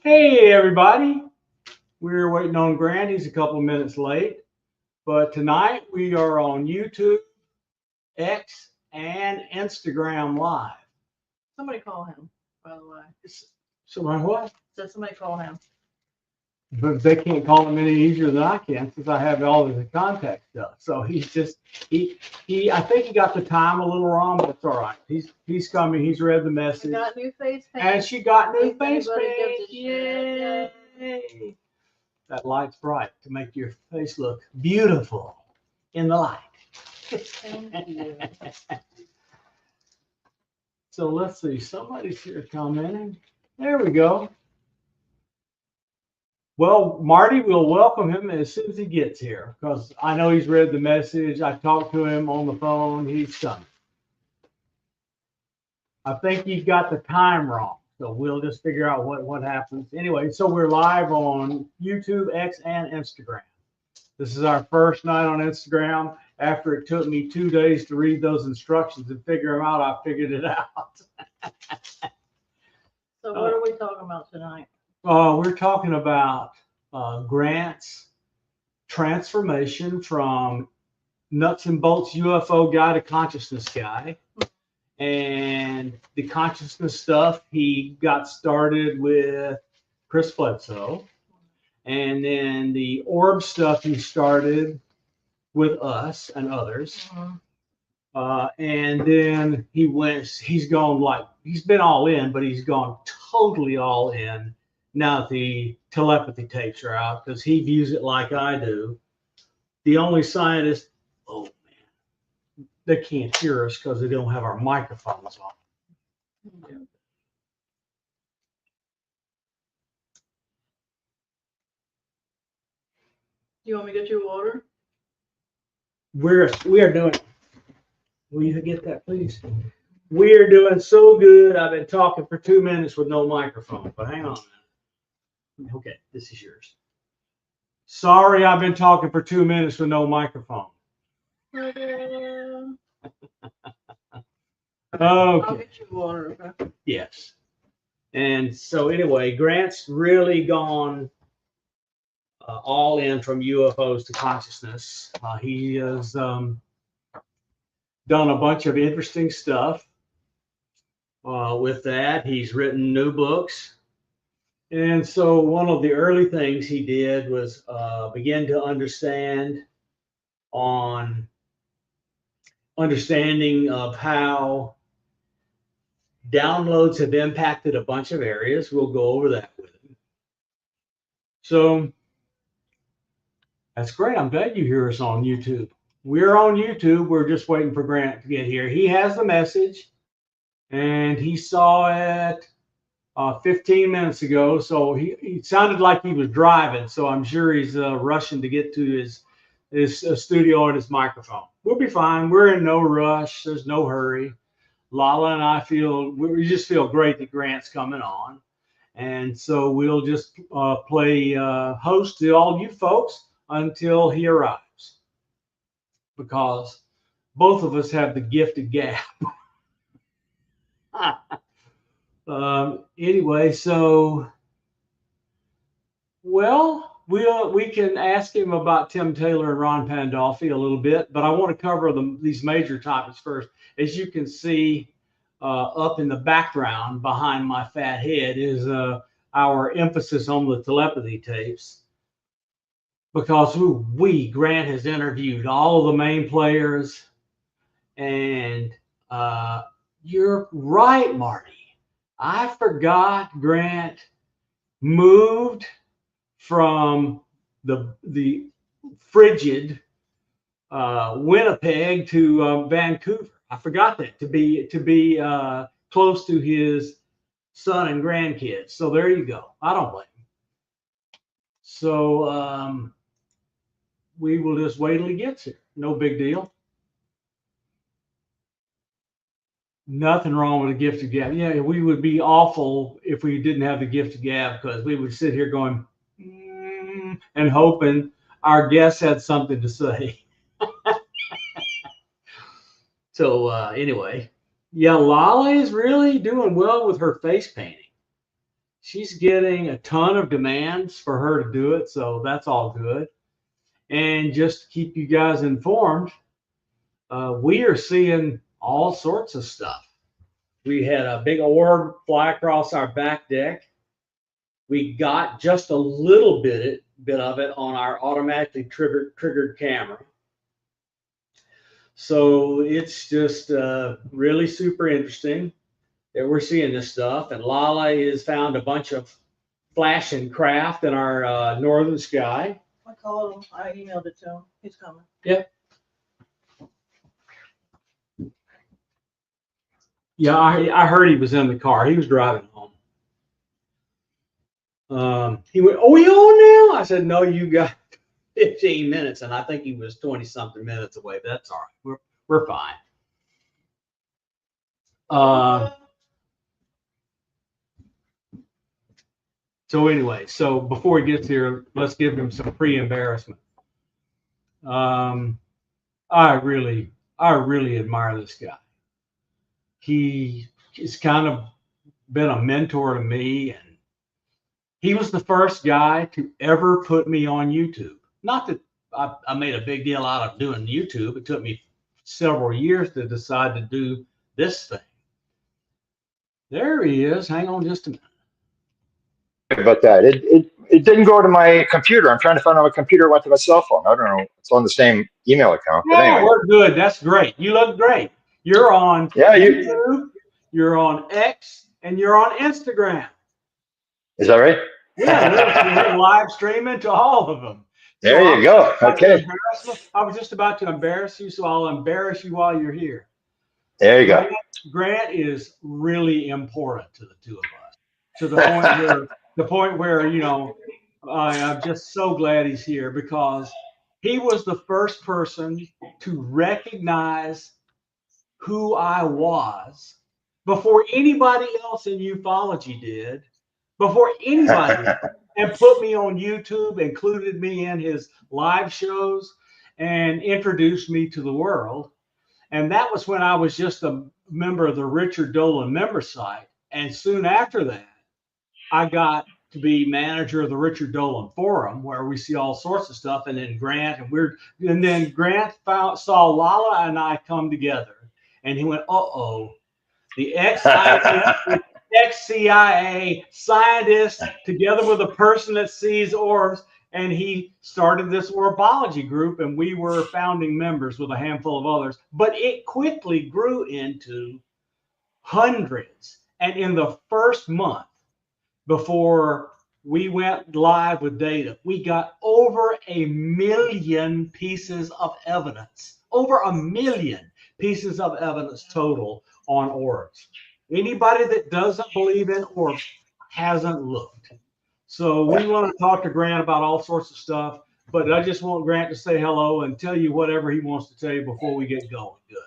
Hey everybody, we're waiting on Grant. He's a couple of minutes late, but tonight we are on YouTube, X, and Instagram Live. Somebody call him, by the way. Somebody what? Said somebody call him. But they can't call him any easier than I can since I have all of the contact stuff. So he's just I think he got the time a little wrong, but it's all right. He's coming. He's read the message. She got new face paint. And she got new If face anybody gives paint. a shit, Yay! That light's bright to make your face look beautiful in the light. Thank you. So let's see. Somebody's here commenting. There we go. Well, Marty, we'll welcome him as soon as he gets here because I know he's read the message. I talked to him on the phone. He's coming. I think he got the time wrong, so we'll just figure out what happens. Anyway, so we're live on YouTube, X, and Instagram. This is our first night on Instagram. After it took me 2 days to read those instructions and figure them out, I figured it out. So what are we talking about tonight? We're talking about Grant's transformation from nuts and bolts UFO guy to consciousness guy. And the consciousness stuff, he got started with Chris Bledsoe. And then the orb stuff, he started with us and others. And then he's been all in, but he's gone totally all in now that the telepathy tapes are out because he views it like I do. The only scientist, oh man, they can't hear us because they don't have our microphones on. You want me to get you water? We are doing, will you get that please? We are doing so good. I've been talking for 2 minutes with no microphone, but hang on a minute. Okay, this is yours. Sorry, I've been talking for 2 minutes with no microphone. Okay. I'll get you water, okay? Yes. And so anyway, Grant's really gone all in from UFOs to consciousness. He has done a bunch of interesting stuff with that. He's written new books. And so one of the early things he did was begin to understanding of how downloads have impacted a bunch of areas. We'll go over that with him. So that's great. I'm glad you hear us on YouTube. We're on YouTube. We're just waiting for Grant to get here. He has the message, and he saw it 15 minutes ago. So he sounded like he was driving. So I'm sure he's rushing to get to his studio and his microphone. We'll be fine. We're in no rush. There's no hurry. Lala and I we just feel great that Grant's coming on. And so we'll just play host to all you folks until he arrives. Because both of us have the gift of gab. Anyway, so well, we can ask him about Tim Taylor and Ron Pandolfi a little bit, but I want to cover these major topics first. As you can see up in the background behind my fat head is our emphasis on the telepathy tapes, because Grant has interviewed all of the main players, and you're right, Marty. I forgot Grant moved from the frigid Winnipeg to Vancouver. I forgot that to be close to his son and grandkids. So there you go. I don't blame him. So we will just wait till he gets here. No big deal. Nothing wrong with a gift of gab. Yeah, we would be awful if we didn't have the gift of gab, because we would sit here going and hoping our guests had something to say. So anyway, yeah, Lala is really doing well with her face painting. She's getting a ton of demands for her to do it, so that's all good. And just to keep you guys informed, we are seeing all sorts of stuff. We had a big orb fly across our back deck. We got just a little bit of it on our automatically triggered camera. So it's just really super interesting that we're seeing this stuff. And Lala has found a bunch of flashing craft in our northern sky. I called him. I emailed it to him. He's coming. Yeah. Yeah, I heard he was in the car. He was driving home. He went, "Oh, we on now?" I said, "No, you got 15 minutes." And I think he was 20-something minutes away. But that's all right. We're fine. So anyway, so before he gets here, let's give him some pre-embarrassment. I really admire this guy. He has kind of been a mentor to me, and he was the first guy to ever put me on YouTube. Not that I made a big deal out of doing YouTube. It took me several years to decide to do this thing. There he is. Hang on just a minute. About that, it didn't go to my computer. I'm trying to find out my computer. It went to my cell phone. I don't know. It's on the same email account. But anyway, we're good. That's great. You look great. You're on YouTube, you're on X, and you're on Instagram. Is that right? Yeah, we're live streaming to all of them. There you go. Okay. I was just about to embarrass you, so I'll embarrass you while you're here. There you go. Grant is really important to the two of us, to the point where you know, I'm just so glad he's here, because he was the first person to recognize who I was before anybody else in ufology did, before anybody, and put me on YouTube, included me in his live shows, and introduced me to the world. And that was when I was just a member of the Richard Dolan member site. And soon after that, I got to be manager of the Richard Dolan Forum, where we see all sorts of stuff. And then Grant saw Lala and I come together, and he went, "Uh-oh, the ex-CIA scientist together with a person that sees orbs." And he started this orbology group, and we were founding members with a handful of others. But it quickly grew into hundreds. And in the first month, before we went live with data, we got over 1 million pieces of evidence, over 1 million pieces of evidence total on orbs. Anybody that doesn't believe in orbs hasn't looked. So we want to talk to Grant about all sorts of stuff, but I just want Grant to say hello and tell you whatever he wants to tell you before we get going. Good.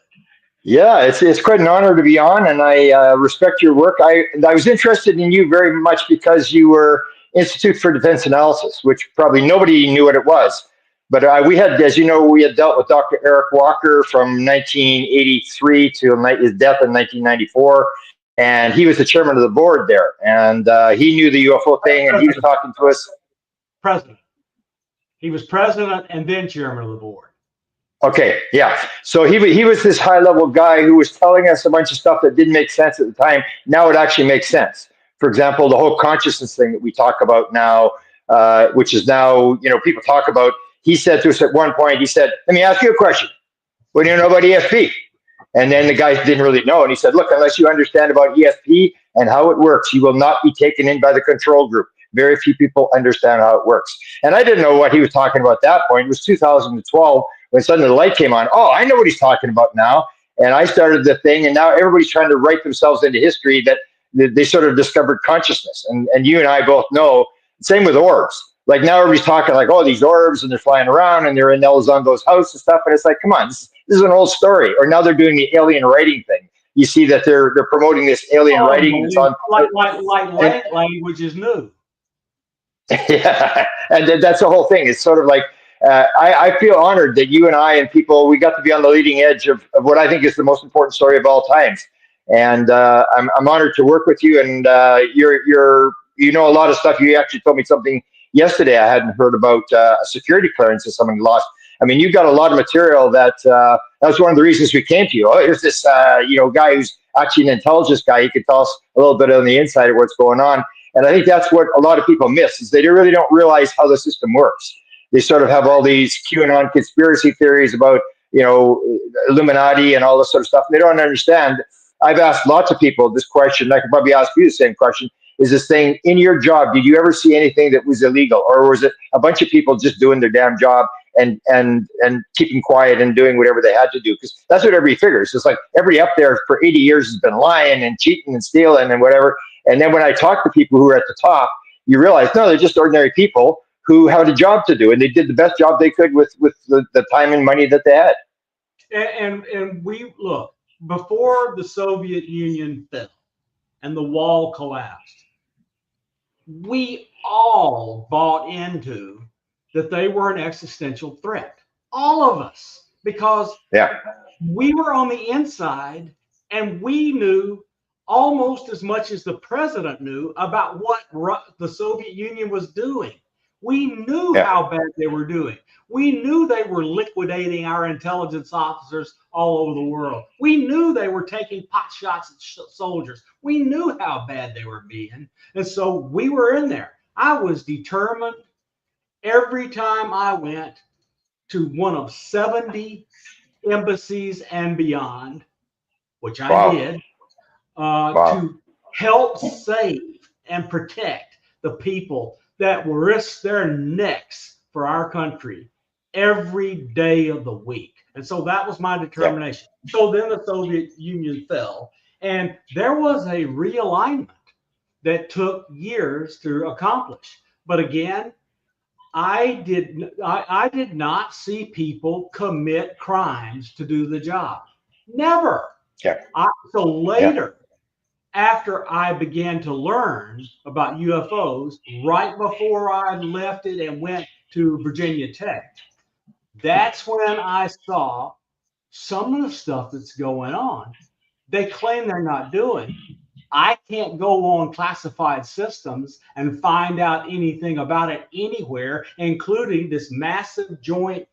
Yeah, it's quite an honor to be on, and I respect your work. I was interested in you very much because you were Institute for Defense Analysis, which probably nobody knew what it was. But we had, as you know, we had dealt with Dr. Eric Walker from 1983 to his death in 1994. And he was the chairman of the board there. And he knew the UFO thing, and he was talking to us. President. He was president and then chairman of the board. Okay, yeah. So he was this high level guy who was telling us a bunch of stuff that didn't make sense at the time. Now it actually makes sense. For example, the whole consciousness thing that we talk about now, which is now, people talk about. He said to us at one point, he said, "Let me ask you a question. What do you know about ESP?" And then the guy didn't really know. And he said, "Look, unless you understand about ESP and how it works, you will not be taken in by the control group. Very few people understand how it works." And I didn't know what he was talking about at that point. It was 2012 when suddenly the light came on. Oh, I know what he's talking about now. And I started the thing, and now everybody's trying to write themselves into history that they sort of discovered consciousness. And you and I both know, same with orbs. Like now everybody's talking like, oh, these orbs, and they're flying around and they're in Elizondo's house and stuff. And it's like, come on, this is an old story. Or now they're doing the alien writing thing. You see that they're promoting this alien writing. It's on, language is new. Yeah, and that's the whole thing. It's sort of like I feel honored that you and I and people, we got to be on the leading edge of what I think is the most important story of all times. And I'm honored to work with you. And you know a lot of stuff. You actually told me something yesterday I hadn't heard about, a security clearance that someone lost. I mean, you've got a lot of material that was one of the reasons we came to you. Oh, here's this guy who's actually an intelligence guy. He could tell us a little bit on the inside of what's going on. And I think that's what a lot of people miss, is they really don't realize how the system works. They sort of have all these QAnon conspiracy theories about, Illuminati and all this sort of stuff. They don't understand. I've asked lots of people this question. I could probably ask you the same question. Is this thing in your job? Did you ever see anything that was illegal, or was it a bunch of people just doing their damn job and keeping quiet and doing whatever they had to do? Because that's what everybody figures. It's like everybody up there for 80 years has been lying and cheating and stealing and whatever. And then when I talk to people who are at the top, you realize, no, they're just ordinary people who had a job to do, and they did the best job they could with the time and money that they had. And we look, before the Soviet Union fell and the wall collapsed, we all bought into that they were an existential threat. All of us, because we were on the inside and we knew almost as much as the president knew about what the Soviet Union was doing. We knew how bad they were doing. We knew they were liquidating our intelligence officers all over the world. We knew they were taking pot shots at soldiers. We knew how bad they were being. And so we were in there. I was determined every time I went to one of 70 embassies and beyond, which I did, to help save and protect the people that risk their necks for our country every day of the week. And so that was my determination. So then the Soviet Union fell, and there was a realignment that took years to accomplish. But again, I did not see people commit crimes to do the job. Never. So later, after I began to learn about UFOs, right before I left it and went to Virginia Tech, that's when I saw some of the stuff that's going on. They claim they're not doing. I can't go on classified systems and find out anything about it anywhere, including this massive joint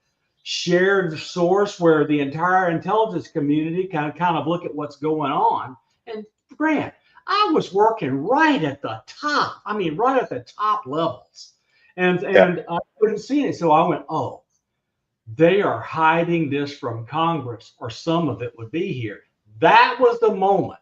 shared source where the entire intelligence community can kind of look at what's going on. And Grant, I was working right at the top. I mean, right at the top levels. And I couldn't see it. So I went, oh, they are hiding this from Congress, or some of it would be here. That was the moment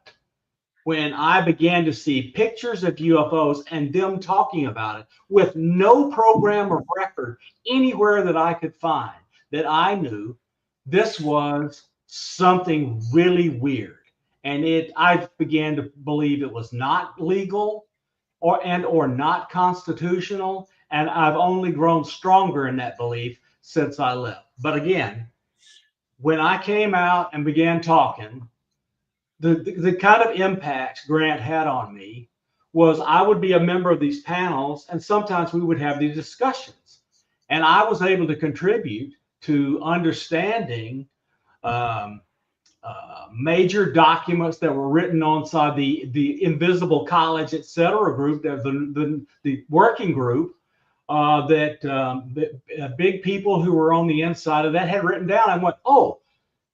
when I began to see pictures of UFOs and them talking about it with no program of record anywhere that I could find, that I knew this was something really weird. And I began to believe it was not legal or not constitutional. And I've only grown stronger in that belief since I left. But again, when I came out and began talking, the kind of impact Grant had on me was I would be a member of these panels, and sometimes we would have these discussions. And I was able to contribute to understanding major documents that were written inside the Invisible College, etc. group, the working group that big people who were on the inside of that had written down. I went, oh,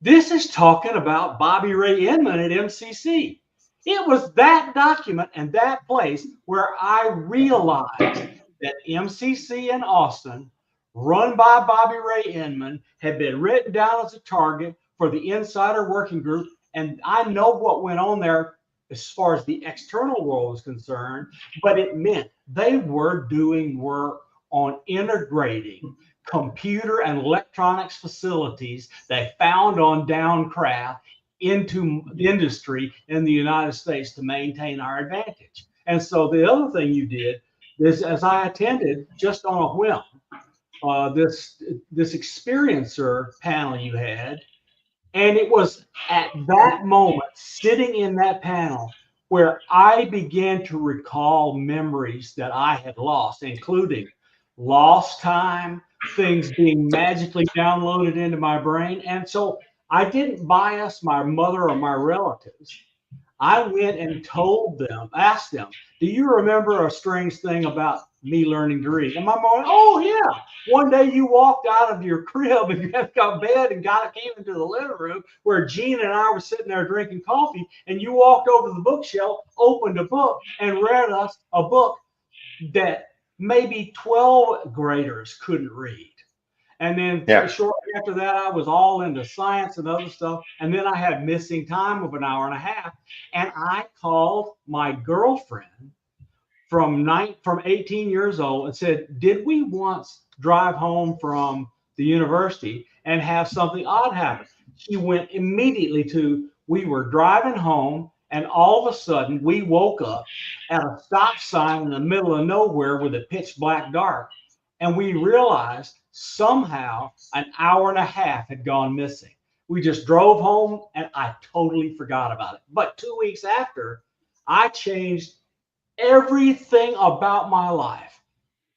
this is talking about Bobby Ray Inman at MCC. It was that document and that place where I realized that MCC in Austin, run by Bobby Ray Inman, had been written down as a target for the insider working group. And I know what went on there as far as the external world was concerned, but it meant they were doing work on integrating computer and electronics facilities they found on downcraft into industry in the United States to maintain our advantage. And so the other thing you did is, as I attended just on a whim, this experiencer panel you had, and it was at that moment, sitting in that panel, where I began to recall memories that I had lost, including lost time, things being magically downloaded into my brain. And so I didn't bias my mother or my relatives. I went and told them, asked them, do you remember a strange thing about me learning to read? And my mom went, oh, yeah. One day you walked out of your crib and you had got bed and came into the living room where Gene and I were sitting there drinking coffee, and you walked over to the bookshelf, opened a book, and read us a book that maybe 12 graders couldn't read. And then shortly after that, I was all into science and other stuff. And then I had missing time of an hour and a half. And I called my girlfriend from 18 years old and said, did we once drive home from the university and have something odd happen? She went immediately to, we were driving home, and all of a sudden we woke up at a stop sign in the middle of nowhere with a pitch black dark. And we realized somehow an hour and a half had gone missing. We just drove home and I totally forgot about it. But 2 weeks after, I changed everything about my life,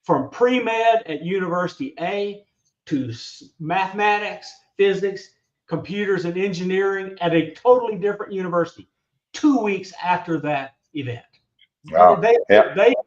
from pre-med at University A to mathematics, physics, computers, and engineering at a totally different university 2 weeks after that event. Wow. They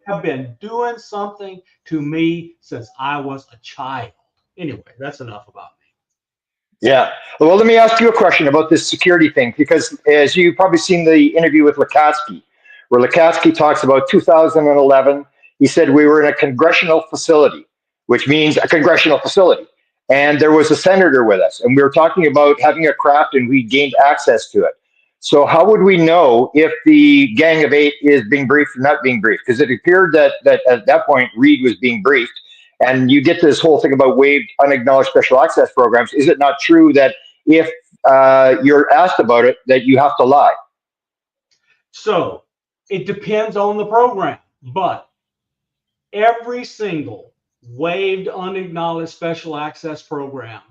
have been doing something to me since I was a child. Anyway, that's enough about me. Yeah. Well, let me ask you a question about this security thing, because as you've probably seen the interview with Lukatsky, where Lukatsky talks about 2011, he said we were in a congressional facility, which means a congressional facility. And there was a senator with us, and we were talking about having a craft, and we gained access to it. So how would we know if the Gang of Eight is being briefed or not being briefed? Because it appeared that at that point, Reed was being briefed. And you get this whole thing about waived unacknowledged special access programs. Is it not true that if you're asked about it, that you have to lie? So it depends on the program, but every single waived unacknowledged special access program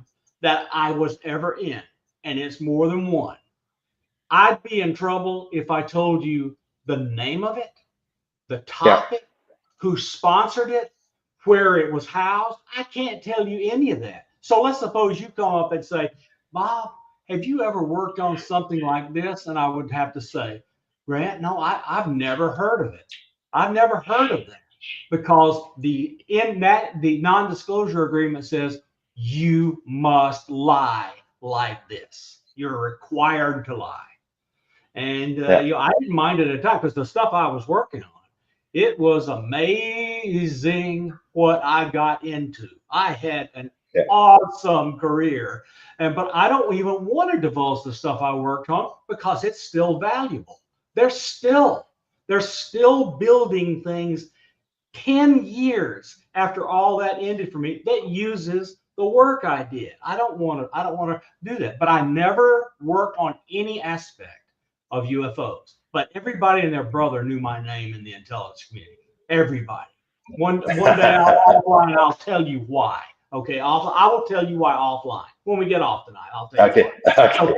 that I was ever in, and it's more than one, I'd be in trouble if I told you the name of it, the topic, who sponsored it, where it was housed. I can't tell you any of that. So let's suppose you come up and say, Bob, have you ever worked on something like this? And I would have to say, Grant, no, I've never heard of it. I've never heard of that, because the non-disclosure agreement says you must lie like this. You're required to lie. And I didn't mind it at the time, because the stuff I was working on, it was amazing what I got into. I had an awesome career, but I don't even want to divulge the stuff I worked on because it's still valuable. They're still building things 10 years after all that ended for me that uses the work I did. I don't want to do that, but I never worked on any aspect of UFOs. But everybody and their brother knew my name in the intelligence community. Everybody. One day I'll tell you why. Okay, I will tell you why offline when we get off tonight. I'll tell you why.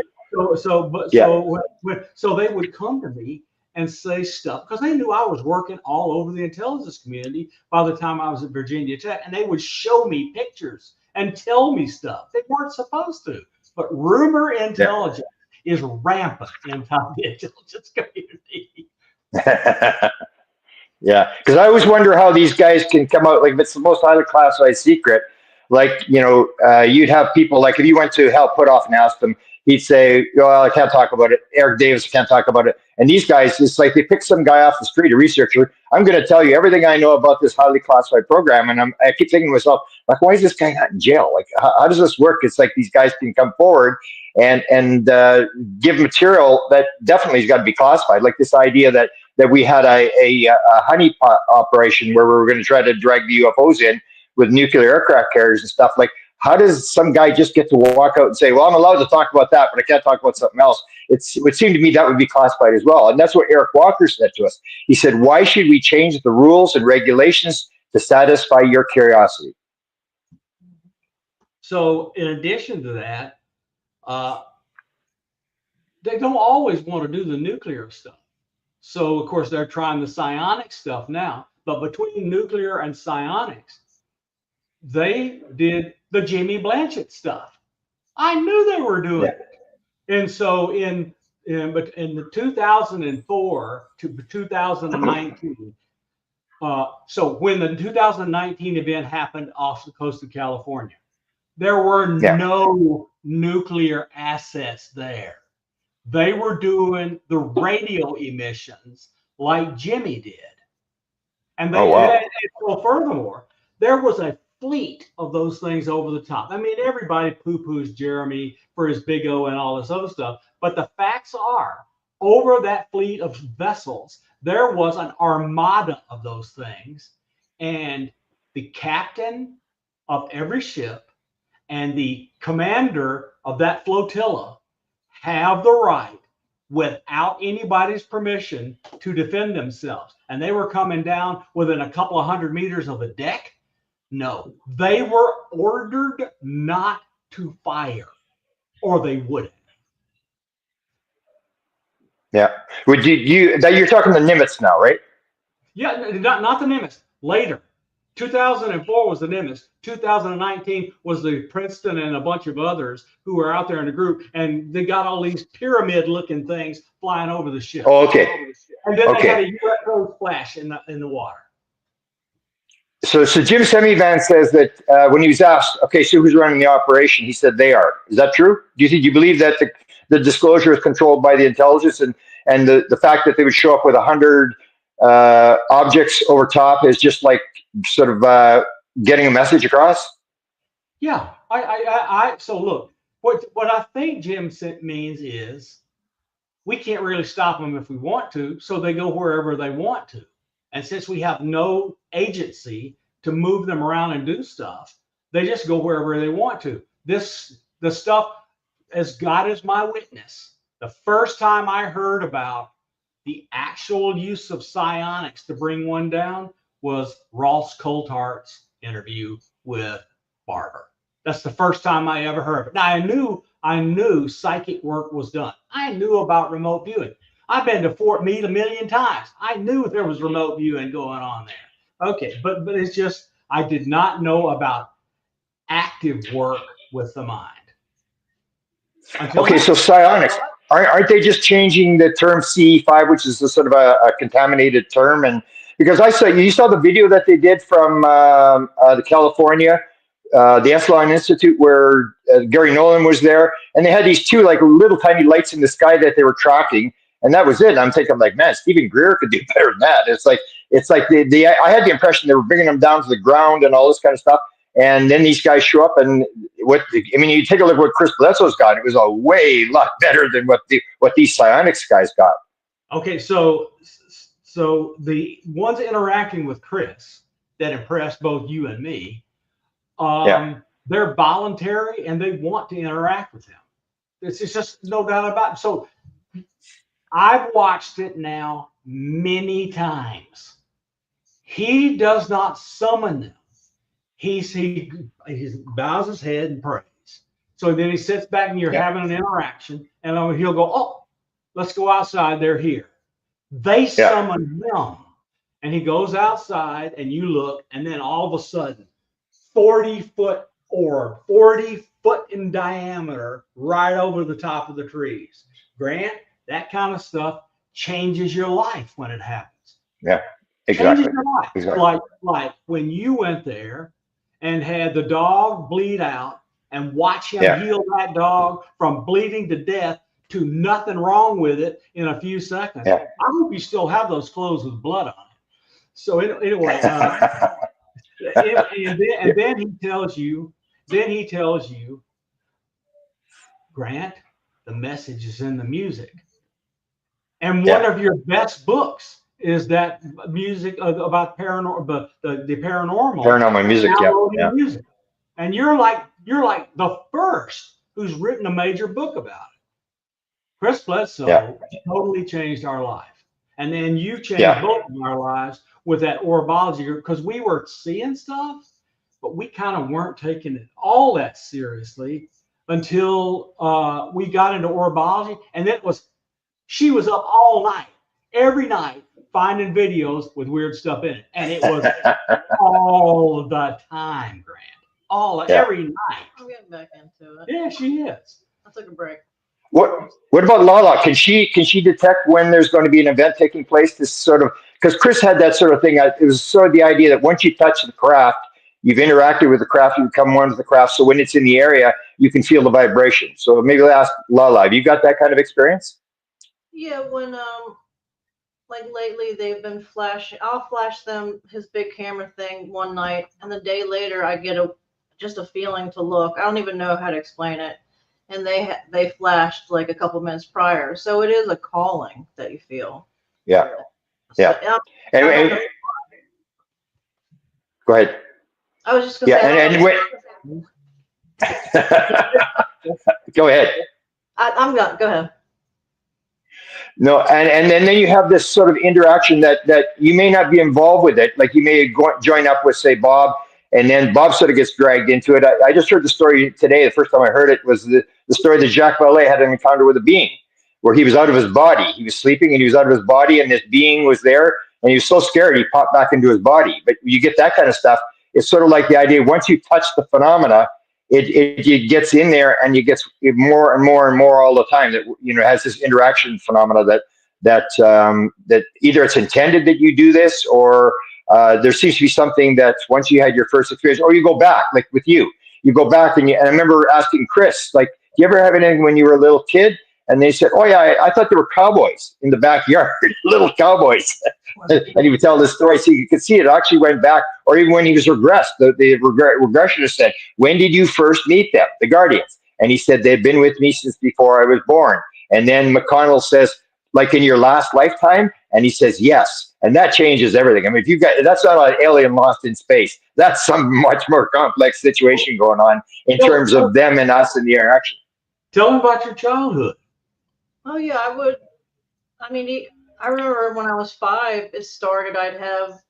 So they would come to me and say stuff because they knew I was working all over the intelligence community by the time I was at Virginia Tech, and they would show me pictures and tell me stuff they weren't supposed to. But rumor intelligence is rampant inside the intelligence community. Yeah, because I always wonder how these guys can come out, like if it's the most highly classified secret, like, you'd have people, like if you went to Hal Puthoff and asked them, he'd say, well, I can't talk about it. Eric Davis can't talk about it. And these guys, it's like they pick some guy off the street, a researcher. I'm going to tell you everything I know about this highly classified program. And I keep thinking to myself, like, why is this guy not in jail? Like, how does this work? It's like these guys can come forward and give material that definitely has got to be classified. Like this idea that we had a honeypot operation where we were going to try to drag the UFOs in with nuclear aircraft carriers and stuff. Like, how does some guy just get to walk out and say, well, I'm allowed to talk about that, but I can't talk about something else? It would seem to me that would be classified as well. And that's what Eric Walker said to us. He said, why should we change the rules and regulations to satisfy your curiosity? So in addition to that, they don't always want to do the nuclear stuff. So of course they're trying the psionic stuff now, but between nuclear and psionics, they did the Jimmy Blanchett stuff. I knew they were doing it. And so in the 2004 to 2019, so when the 2019 event happened off the coast of California, there were no nuclear assets there. They were doing the radio emissions like Jimmy did. And so furthermore, there was a fleet of those things over the top. I mean, everybody poo-poos Jeremy for his big O and all this other stuff. But the facts are, over that fleet of vessels, there was an armada of those things. And the captain of every ship and the commander of that flotilla have the right, without anybody's permission, to defend themselves. And they were coming down within a couple of 100 meters of the deck. No, they were ordered not to fire, or they wouldn't. Yeah. Would you're talking the Nimitz now, right? Yeah, not the Nimitz. Later. 2004 was the Nimitz. 2019 was the Princeton and a bunch of others who were out there in the group, and they got all these pyramid-looking things flying over the ship. Oh, okay. And then they had a UFO flash in the water. So Jim Semivan says that when he was asked, okay, so who's running the operation? He said they are. Is that true? Do you believe that the disclosure is controlled by the intelligence, and the fact that they would show up with 100 objects over top is just like sort of getting a message across? Yeah, so look, what I think Jim means is we can't really stop them if we want to, so they go wherever they want to. And since we have no agency to move them around and do stuff, they just go wherever they want to. The stuff, as God is my witness, the first time I heard about the actual use of psionics to bring one down was Ross Coulthart's interview with Barber. That's the first time I ever heard of it. Now I knew psychic work was done. I knew about remote viewing. I've been to Fort Meade a million times. I knew there was remote viewing going on there. Okay, but it's just I did not know about active work with the mind. So psionics, aren't they just changing the term CE5, which is a sort of a contaminated term? And because you saw the video that they did from the California, the Esalen Institute, where Gary Nolan was there, and they had these two like little tiny lights in the sky that they were tracking, and that was it. And I'm thinking, like, man, Stephen Greer could do better than that. It's like I had the impression they were bringing them down to the ground and all this kind of stuff. And then these guys show up, and you take a look at what Chris Bledsoe's got. It was a lot better than what these psionics guys got. Okay, so the ones interacting with Chris that impressed both you and me, they're voluntary and they want to interact with him. It's just no doubt about it. So I've watched it now many times. He does not summon them. He bows his head and prays. So then he sits back and you're having an interaction, and he'll go, oh, let's go outside. They're here. They summon him, and he goes outside, and you look, and then all of a sudden, 40-foot orb, 40 foot in diameter, right over the top of the trees. Grant, that kind of stuff changes your life when it happens. Yeah, exactly. Changes your life. Exactly. Like when you went there and had the dog bleed out and watch him heal that dog from bleeding to death to nothing wrong with it in a few seconds. Yeah. I hope you still have those clothes with blood on it. So anyway, and then he tells you, Grant, the message is in the music. And one of your best books is that music about paranormal, the paranormal music. Yeah. Music. And you're like the first who's written a major book about it. Chris Bledsoe totally changed our life. And then you changed both of our lives with that orbology, because we were seeing stuff, but we kind of weren't taking it all that seriously until we got into orbology. And then she was up all night, every night, finding videos with weird stuff in it. And it was all the time, Grant. Every night. I'm getting back into it. Yeah, she is. I took a break. What about Lala? Can she detect when there's going to be an event taking place? This sort of, because Chris had that sort of thing. It was sort of the idea that once you touch the craft, you've interacted with the craft, you become one with the craft. So when it's in the area, you can feel the vibration. So maybe I'll ask Lala, have you got that kind of experience? Yeah, when like lately they've been flashing. I'll flash them his big camera thing one night, and the day later I get just a feeling to look. I don't even know how to explain it. And they flashed like a couple minutes prior, so it is a calling that you feel. Yeah. So, and go ahead. I was just gonna say. Go ahead. I'm gonna go ahead. No, and then you have this sort of interaction that you may not be involved with it. Like you may join up with, say, Bob, and then Bob sort of gets dragged into it. I just heard the story today. The first time I heard it was the story that Jacques Vallée had an encounter with a being where he was out of his body. He was sleeping and he was out of his body, and this being was there, and he was so scared he popped back into his body. But you get that kind of stuff. It's sort of like the idea, once you touch the phenomena, it gets in there, and you get more and more and more all the time. That has this interaction phenomena that either it's intended that you do this, or there seems to be something that once you had your first experience, or you go back, like with you go back, and I remember asking Chris, like, do you ever have anything when you were a little kid? And they said, oh yeah, I thought there were cowboys in the backyard, little cowboys. And he would tell this story, so you could see it actually went back, or even when he was regressed, the regressionist said, when did you first meet them, the guardians? And he said, they've been with me since before I was born. And then McConnell says, like in your last lifetime? And he says, yes. And that changes everything. I mean, that's not an alien lost in space. That's some much more complex situation going on in terms of them and us and the interaction. Tell me about your childhood. Oh yeah, I would. I mean, I remember when I was 5, it started. I'd have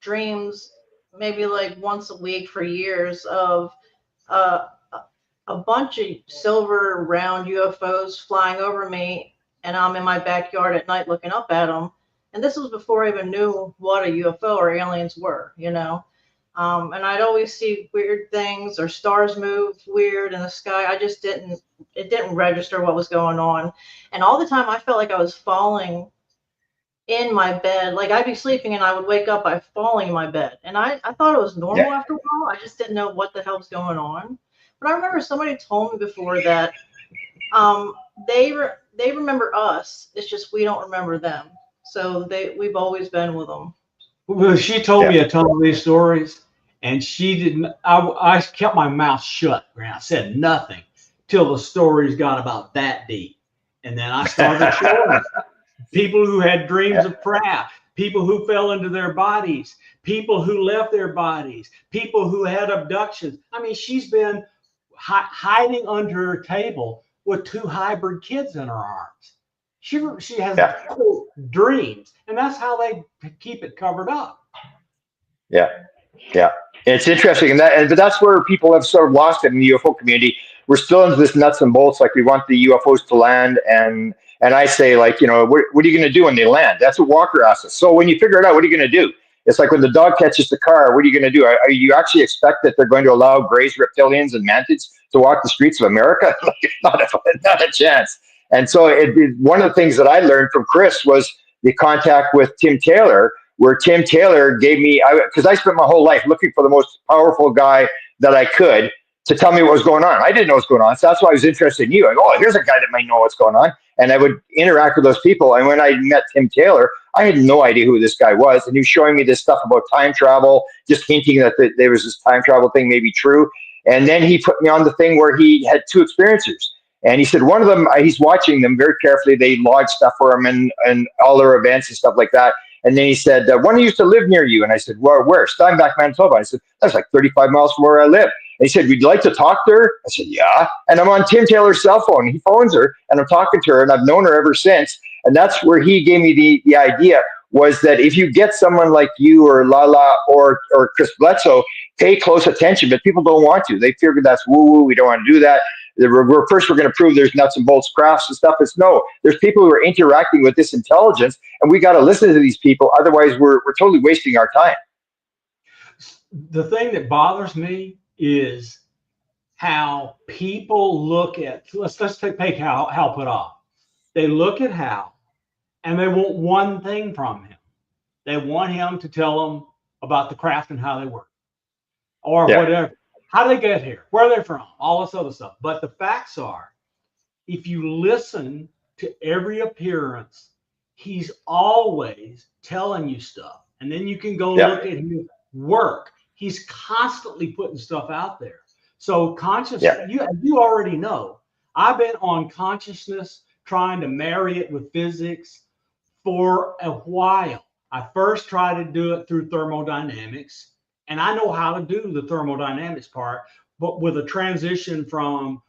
dreams, maybe like once a week for years, of a bunch of silver round UFOs flying over me, and I'm in my backyard at night looking up at them. And this was before I even knew what a UFO or aliens were, and I'd always see weird things, or stars move weird in the sky. It didn't register what was going on. And all the time I felt like I was falling in my bed. Like I'd be sleeping and I would wake up by falling in my bed. And I thought it was normal after a while. I just didn't know what the hell was going on. But I remember somebody told me before that they remember us. It's just we don't remember them. So we've always been with them. Well, she told me a ton of these stories, and she didn't. I kept my mouth shut, and I said nothing till the stories got about that deep, and then I started showing people who had dreams of craft, people who fell into their bodies, people who left their bodies, people who had abductions. I mean, she's been hiding under her table with 2 hybrid kids in her arms. She has dreams, and that's how they keep it covered up. Yeah. It's interesting, but that's where people have sort of lost it in the UFO community. We're still into this nuts and bolts, like we want the UFOs to land, and I say, like, what are you going to do when they land? That's what Walker asked us. So when you figure it out, what are you going to do? It's like when the dog catches the car, what are you going to do? Are you actually expect that they're going to allow Greys, reptilians, and mantids to walk the streets of America? Not a chance. And so one of the things that I learned from Chris was the contact with Tim Taylor, where Tim Taylor gave me, because I spent my whole life looking for the most powerful guy that I could to tell me what was going on. I didn't know what's going on. So that's why I was interested in you. Like, oh, here's a guy that might know what's going on. And I would interact with those people. And when I met Tim Taylor, I had no idea who this guy was. And he was showing me this stuff about time travel, just hinting that there was this time travel thing may be true. And then he put me on the thing where he had two experiencers. And he said one of them, he's watching them very carefully. They log stuff for him and all their events and stuff like that. And then he said, one used to live near you. And I said, well, where? Steinbach, Manitoba. I said, that's like 35 miles from where I live. And he said, would you like to talk to her? I said, yeah. And I'm on Tim Taylor's cell phone. He phones her, and I'm talking to her, and I've known her ever since. And that's where he gave me the idea, was that if you get someone like you or Lala or Chris Bledsoe, pay close attention, but people don't want to. They figure that's woo-woo, we don't want to do that. We're going to prove there's nuts and bolts crafts and stuff. It's no, there's people who are interacting with this intelligence, and we got to listen to these people. Otherwise, we're totally wasting our time. The thing that bothers me is how people look at, let's take Hal put off. They look at Hal and they want one thing from him. They want him to tell them about the craft and how they work, or whatever. How do they get here? Where are they from? All this other stuff. But the facts are, if you listen to every appearance, he's always telling you stuff. And then you can go look at his work. He's constantly putting stuff out there. So consciousness, you already know, I've been on consciousness, trying to marry it with physics for a while. I first tried to do it through thermodynamics, and I know how to do the thermodynamics part, but with a transition from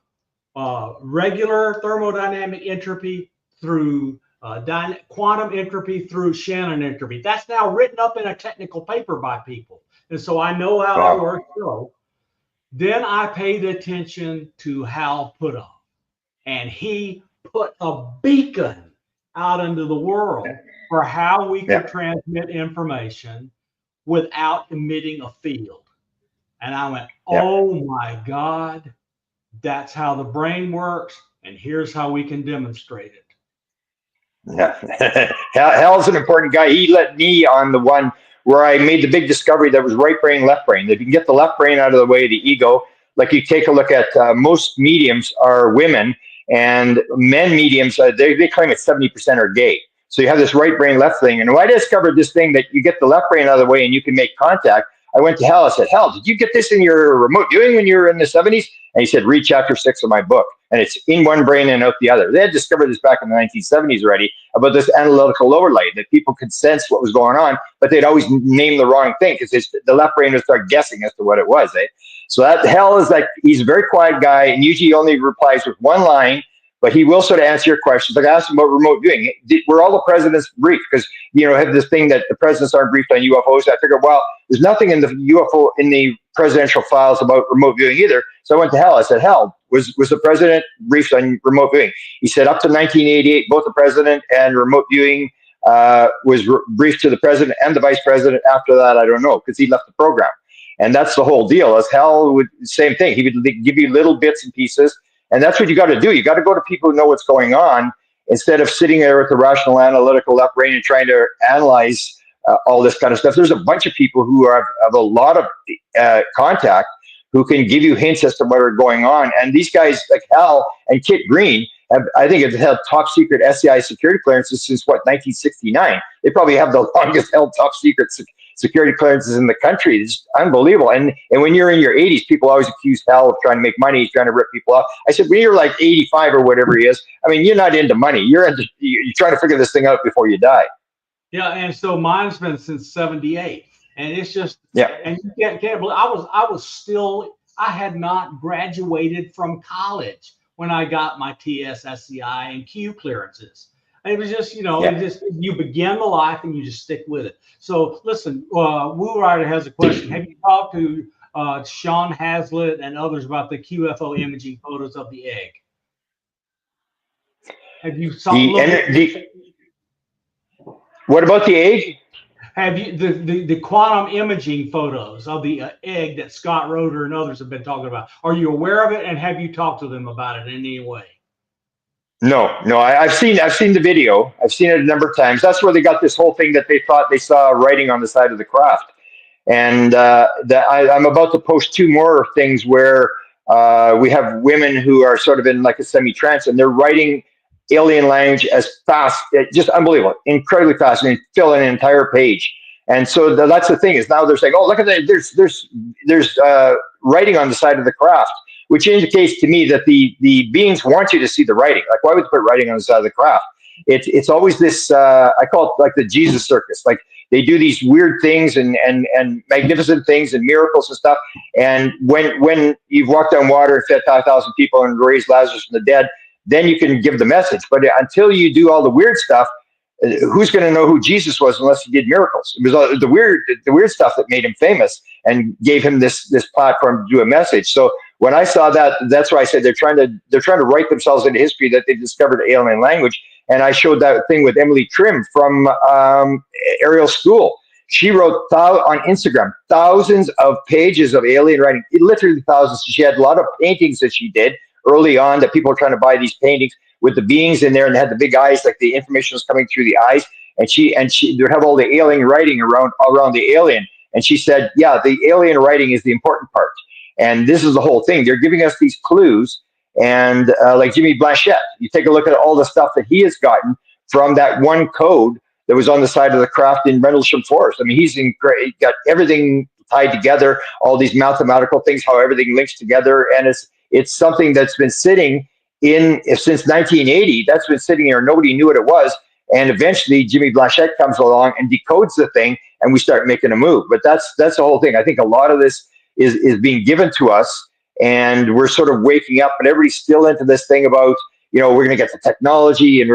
regular thermodynamic entropy through quantum entropy through Shannon entropy. That's now written up in a technical paper by people. And so I know how that works. So then I paid attention to Hal Puthoff, and he put a beacon out into the world for how we could transmit information without emitting a field. And I went, oh my God, that's how the brain works. And here's how we can demonstrate it. Yeah. Hal's an important guy. He let me on the one where I made the big discovery that was right brain, left brain. If you can get the left brain out of the way, the ego, like you take a look at most mediums are women, and men mediums, they claim it's 70% are gay. So you have this right brain, left thing. And when I discovered this thing that you get the left brain out of the way and you can make contact, I went to Hal. I said, Hal, did you get this in your remote viewing when you were in the 70s? And he said, read chapter 6 of my book. And it's in one brain and out the other. They had discovered this back in the 1970s already, about this analytical overlay, that people could sense what was going on, but they'd always name the wrong thing because the left brain would start guessing as to what it was. So that Hal is like, he's a very quiet guy, and usually only replies with one line, but he will sort of answer your questions. Like I asked him about remote viewing. Were all the presidents briefed? Because, have this thing that the presidents aren't briefed on UFOs. I figured, well, there's nothing in the UFO, in the presidential files about remote viewing either. So I went to Hal. I said, Hal, was the president briefed on remote viewing? He said, up to 1988, both the president and remote viewing was briefed to the president and the vice president. After that, I don't know, because he left the program. And that's the whole deal. As Hal would, same thing. He would give you little bits and pieces. And that's what you got to do. You got to go to people who know what's going on, instead of sitting there with the rational, analytical left brain and trying to analyze all this kind of stuff. There's a bunch of people who have a lot of contact who can give you hints as to what are going on. And these guys like Hal and Kit Green, I think, have held top secret SCI security clearances since 1969. They probably have the longest held top secret security clearances in the country. It's unbelievable. And when you're in your 80s, people always accuse Hal of trying to make money. He's trying to rip people off. I said, when you're like 85 or whatever he is, I mean, you're not into money. You're trying to figure this thing out before you die. Yeah, and so mine's been since '78, and it's just and you can't believe I had not graduated from college when I got my TS, SCI, and Q clearances. It was just, you know, Yeah. it just, you begin the life and you just stick with it. So listen, Woo Rider has a question. Have you talked to Sean Hazlitt and others about the QFO imaging photos of the egg? Have you what about the egg? Have you the quantum imaging photos of the egg that Scott Roeder and others have been talking about? Are you aware of it, and have you talked to them about it in any way? No. I've seen the video. I've seen it a number of times. That's where they got this whole thing that they thought they saw writing on the side of the craft. And I'm about to post 2 more things where we have women who are sort of in like a semi-trance, and they're writing alien language as fast, just unbelievable, incredibly fast, and fill in an entire page. And so that's the thing, is now they're saying, oh, look at that, there's writing on the side of the craft, which indicates to me that the beings want you to see the writing. Like, why would they put writing on the side of the craft? It's always this, I call it like the Jesus circus. Like, they do these weird things and magnificent things and miracles and stuff. And when you've walked on water and fed 5,000 people and raised Lazarus from the dead, then you can give the message. But until you do all the weird stuff, who's going to know who Jesus was unless he did miracles? It was the weird stuff that made him famous and gave him this platform to do a message. So when I saw that, that's why I said they're trying to write themselves into history that they discovered alien language. And I showed that thing with Emily Trim from Ariel School. She wrote on Instagram thousands of pages of alien writing, literally thousands. She had a lot of paintings that she did early on that people were trying to buy these paintings with the beings in there, and they had the big eyes, like the information was coming through the eyes. And she they have all the alien writing around the alien. And she said, yeah, the alien writing is the important part. And this is the whole thing. They're giving us these clues. And like Jimmy Blanchette, you take a look at all the stuff that he has gotten from that one code that was on the side of the craft in Rendlesham Forest. I mean, he got everything tied together, all these mathematical things, how everything links together. And it's something that's been sitting since 1980. That's been sitting here. Nobody knew what it was. And eventually Jimmy Blanchette comes along and decodes the thing, and we start making a move. But that's the whole thing. I think a lot of this is being given to us, and we're sort of waking up, but everybody's still into this thing about, you know, we're going to get the technology, and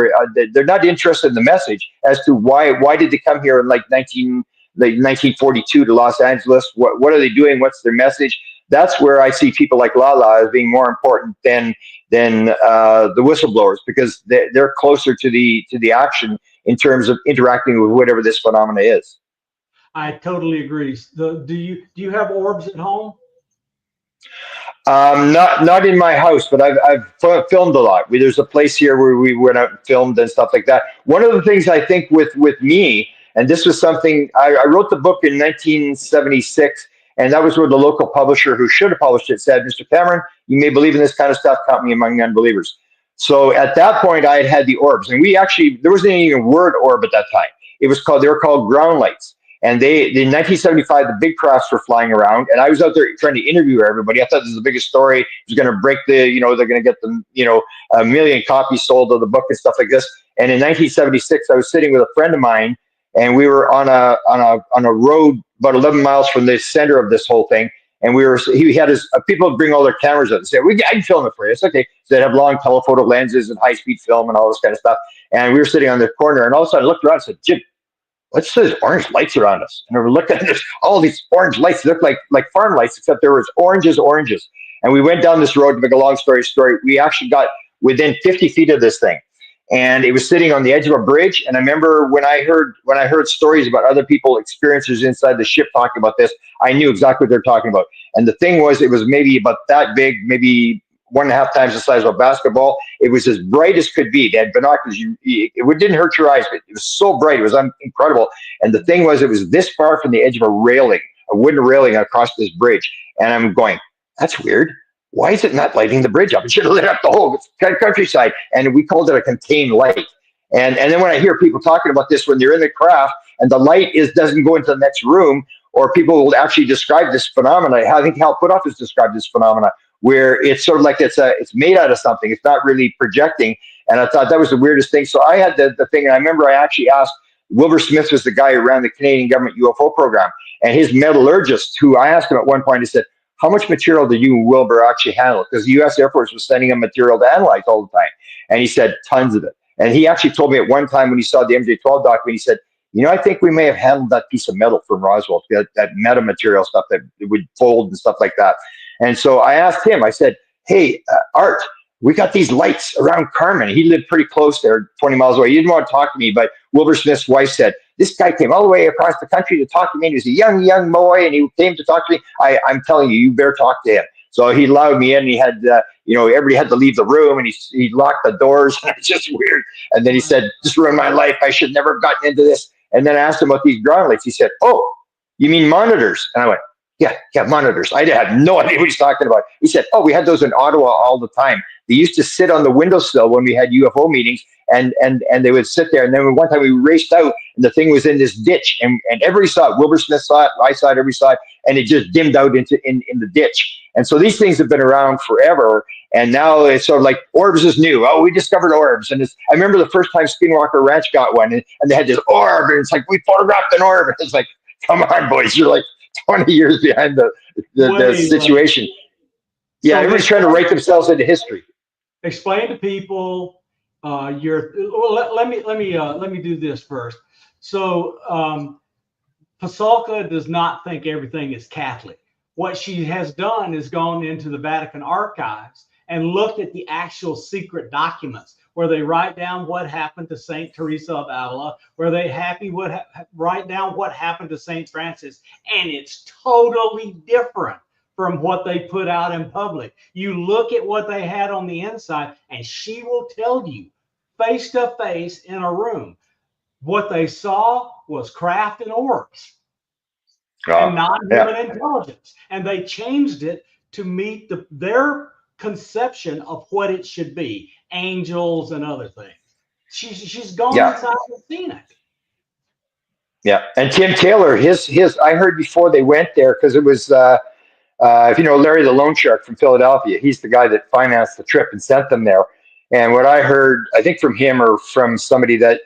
they're not interested in the message as to why did they come here in like 1942 to Los Angeles? What are they doing? What's their message? That's where I see people like Lala as being more important than the whistleblowers, because they're closer to the action in terms of interacting with whatever this phenomena is. I totally agree. Do you have orbs at home? Not in my house, but I've filmed a lot. There's a place here where we went out and filmed and stuff like that. One of the things I think with me, and this was something I wrote the book in 1976, and that was where the local publisher who should have published it said, Mr. Cameron, you may believe in this kind of stuff, count me among unbelievers. So at that point, I had had the orbs, and there wasn't even a word orb at that time. They were called ground lights. And in 1975, the big crafts were flying around, and I was out there trying to interview everybody. I thought this was the biggest story. It was going to break they're going to get them, 1 million copies sold of the book and stuff like this. And in 1976, I was sitting with a friend of mine, and we were on a road about 11 miles from the center of this whole thing. And he had people would bring all their cameras up and say, I can film it for you. It's okay. So they'd have long telephoto lenses and high-speed film and all this kind of stuff. And we were sitting on the corner, and all of a sudden I looked around and said, Jim, what's those orange lights around us? And we were looking at all these orange lights. They looked like farm lights, except there was oranges. And we went down this road, to make a long story short. We actually got within 50 feet of this thing, and it was sitting on the edge of a bridge. And I remember when I heard stories about other people, experiencers inside the ship talking about this, I knew exactly what they're talking about. And the thing was, it was maybe about that big, maybe 1.5 times the size of a basketball. It was as bright as could be. They had binoculars. It didn't hurt your eyes, but it was so bright. It was incredible. And the thing was, it was this far from the edge of a wooden railing across this bridge. And I'm going, that's weird. Why is it not lighting the bridge up? It should have lit up the whole countryside. And we called it a contained light. And then when I hear people talking about this, when they're in the craft and the light doesn't go into the next room, or people will actually describe this phenomena. I think Hal Puthoff has described this phenomena, where it's sort of like it's made out of something. It's not really projecting. And I thought that was the weirdest thing. So I had the thing, and I remember I actually asked, Wilbur Smith was the guy who ran the Canadian government UFO program, and his metallurgist, who I asked him at one point, he said, how much material did you and Wilbur actually handle? Because the U.S. Air Force was sending him material to analyze all the time. And he said, tons of it. And he actually told me at one time when he saw the MJ12 document, he said, I think we may have handled that piece of metal from Roswell, that metamaterial stuff that would fold and stuff like that. And so I asked him, I said, hey, Art, we got these lights around Carmen. He lived pretty close there, 20 miles away. He didn't want to talk to me, but Wilbur Smith's wife said, this guy came all the way across the country to talk to me. He was a young boy, and he came to talk to me. I'm telling you, you better talk to him. So he allowed me in, and he had, everybody had to leave the room, and he locked the doors, and it's just weird. And then he said, this ruined my life. I should never have gotten into this. And then I asked him about these ground lights. He said, oh, you mean monitors? And I went, yeah, monitors. I had no idea what he's talking about. He said, oh, we had those in Ottawa all the time. They used to sit on the windowsill when we had UFO meetings, and they would sit there. And then one time we raced out, and the thing was in this ditch, and everybody saw it. Wilbur Smith saw it, I saw it, everybody saw it, and it just dimmed out in the ditch. And so these things have been around forever, and now it's sort of like Orbs is new. Oh, we discovered Orbs. And I remember the first time Skinwalker Ranch got one, and they had this orb, and it's like, we photographed an orb. And it's like, come on, boys, you're like 20 years behind the situation. Yeah, so everybody's trying to write themselves into history. Explain to people let me do this first. So Pasulka does not think everything is Catholic. What she has done is gone into the Vatican archives and looked at the actual secret documents where they write down what happened to Saint Teresa of Avila, where they write down what happened to Saint Francis, and it's totally different from what they put out in public. You look at what they had on the inside, and she will tell you face to face in a room what they saw was craft and orbs and non-human intelligence, and they changed it to meet their conception of what it should be, angels and other things. She's gone inside and seen it. Yeah, and Tim Taylor, his I heard before they went there, because it was if you know Larry the Loan Shark from Philadelphia, he's the guy that financed the trip and sent them there. And what I heard, I think from him or from somebody, that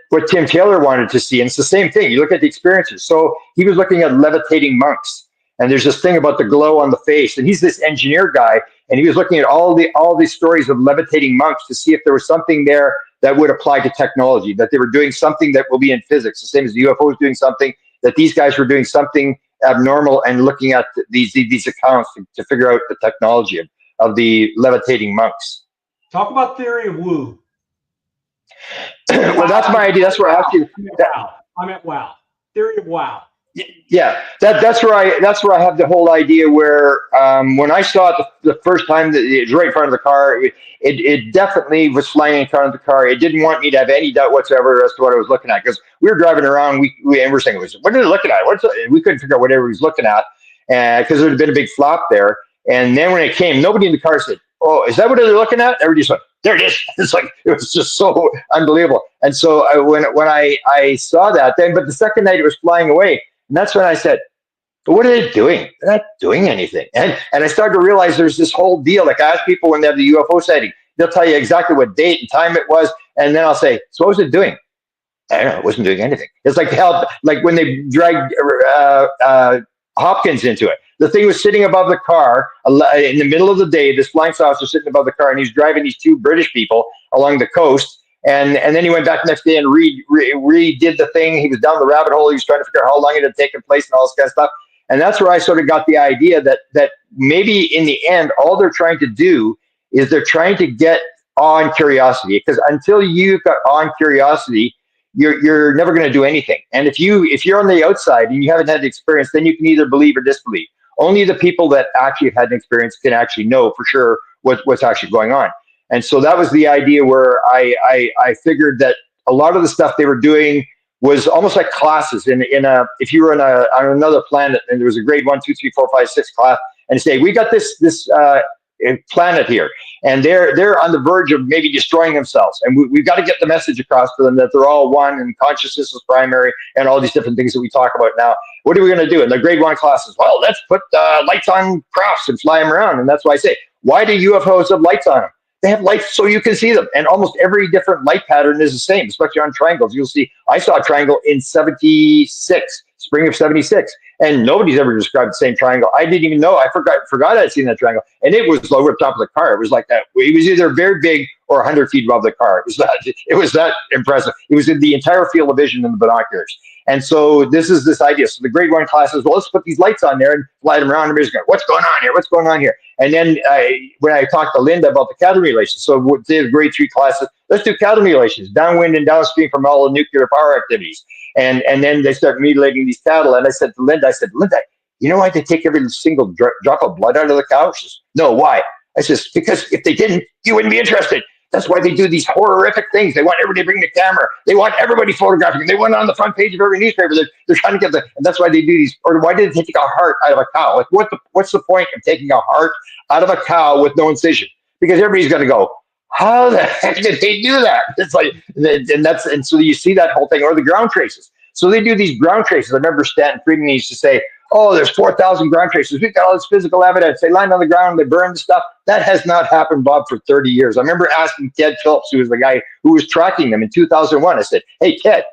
what Tim Taylor wanted to see, and it's the same thing. You look at the experiences. So he was looking at levitating monks, and there's this thing about the glow on the face, and he's this engineer guy, and he was looking at all these stories of levitating monks to see if there was something there that would apply to technology, that they were doing something that will be in physics, the same as the UFOs doing something, that these guys were doing something abnormal, and looking at these accounts to figure out the technology of the levitating monks. Talk about theory of woo. Well, that's my idea. That's where I actually. I meant wow. Theory of wow. Yeah, that's where I have the whole idea where when I saw it the first time, that it was right in front of the car, it definitely was flying in front of the car. It didn't want me to have any doubt whatsoever as to what I was looking at, because we were driving around, and we're saying, what are they looking at? We couldn't figure out what everybody was looking at, because there had been a big flop there. And then when it came, nobody in the car said, oh, is that what they're looking at? Everybody just went, there it is. It's like, it was just so unbelievable. And so when I saw that, but the second night it was flying away. And that's when I said, but what are they doing? They're not doing anything. And I started to realize there's this whole deal. Like, I ask people when they have the UFO sighting, they'll tell you exactly what date and time it was. And then I'll say, so what was it doing? I don't know. It wasn't doing anything. It's like like when they dragged Hopkins into it. The thing was sitting above the car in the middle of the day. This flying saucer sitting above the car, and he's driving these two British people along the coast. And then he went back the next day and redid the thing. He was down the rabbit hole. He was trying to figure out how long it had taken place and all this kind of stuff. And that's where I sort of got the idea that maybe in the end, all they're trying to do is they're trying to get awe and curiosity. Because until you've got awe and curiosity, you're never going to do anything. And if you're on the outside and you haven't had the experience, then you can either believe or disbelieve. Only the people that actually have had an experience can actually know for sure what's actually going on. And so that was the idea where I figured that a lot of the stuff they were doing was almost like classes if you were on another planet, and there was a grade 1, 2, 3, 4, 5, 6 class, and say, we got this planet here, and they're on the verge of maybe destroying themselves, and we've got to get the message across to them that they're all one and consciousness is primary and all these different things that we talk about now. What are we going to do? And the grade 1 classes, well, let's put lights on crafts and fly them around. And that's why I say, why do UFOs have lights on them? They have lights so you can see them, and almost every different light pattern is the same, especially on triangles. You'll see, I saw a triangle in 76 spring of 76. And nobody's ever described the same triangle. I didn't even know. I forgot I'd seen that triangle. And it was over the top of the car. It was like that. It was either very big or 100 feet above the car. It was that impressive. It was in the entire field of vision in the binoculars. And so this is this idea. So the grade 1 class says, well, let's put these lights on there and fly them around. Everybody's going, what's going on here? What's going on here? And then when I talked to Linda about the cattle relations, so the grade 3 classes, let's do cattle relations, downwind and downstream from all the nuclear power activities. And then they start mutilating these cattle. And I said to Linda, Linda, you know why they take every single drop of blood out of the cow? She says, no, why? I says, because if they didn't, you wouldn't be interested. That's why they do these horrific things. They want everybody to bring the camera. They want everybody photographing. They want it on the front page of every newspaper. They're trying to get and that's why they do these. Or why did they take a heart out of a cow? Like, what's the point of taking a heart out of a cow with no incision? Because everybody's going to go, how the heck did they do that? It's like, and so you see that whole thing, or the ground traces. So they do these ground traces. I remember Stanton Friedman used to say, oh, there's 4,000 ground traces. We've got all this physical evidence. They land on the ground, they burn the stuff. That has not happened, Bob, for 30 years. I remember asking Ted Phillips, who was the guy who was tracking them in 2001. I said, hey, Ted,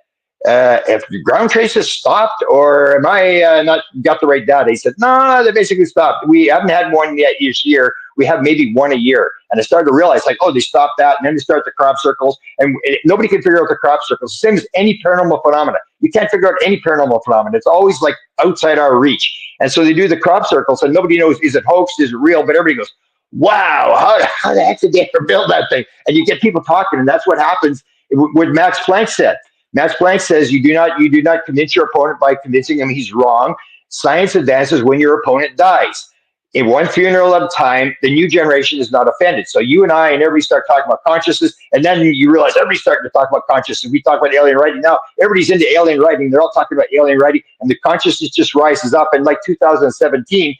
if the ground traces stopped, or am I not got the right data? He said, no, they basically stopped. We haven't had one yet this year. We have maybe one a year. And I started to realize, like, oh, they stopped that, and then they start the crop circles, and nobody can figure out the crop circles. Same as any paranormal phenomena. You can't figure out any paranormal phenomena. It's always like outside our reach. And so they do the crop circles, and nobody knows, is it hoax, is it real? But everybody goes, wow, how the heck did they ever build that thing? And you get people talking, and that's what happens. What Max Planck said. Max Planck says you do not convince your opponent by convincing him he's wrong. Science advances when your opponent dies. In one funeral at a time, the new generation is not offended. So you and I and everybody start talking about consciousness, and then you realize everybody's starting to talk about consciousness. We talk about alien writing now. Everybody's into alien writing. They're all talking about alien writing, and the consciousness just rises up. And like 2017,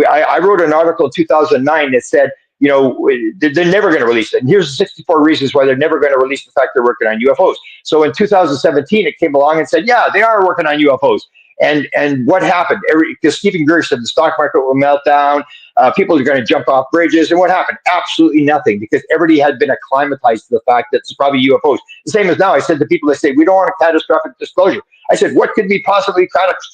I wrote an article in 2009 that said, you know, they're never going to release it. And here's 64 reasons why they're never going to release the fact they're working on UFOs. So in 2017, it came along and said, yeah, they are working on UFOs. And what happened? Because Stephen Greer said the stock market will melt down, people are going to jump off bridges. And what happened? Absolutely nothing, because everybody had been acclimatized to the fact that it's probably UFOs. The same as now. I said to people, they say, we don't want a catastrophic disclosure. I said, what could be possibly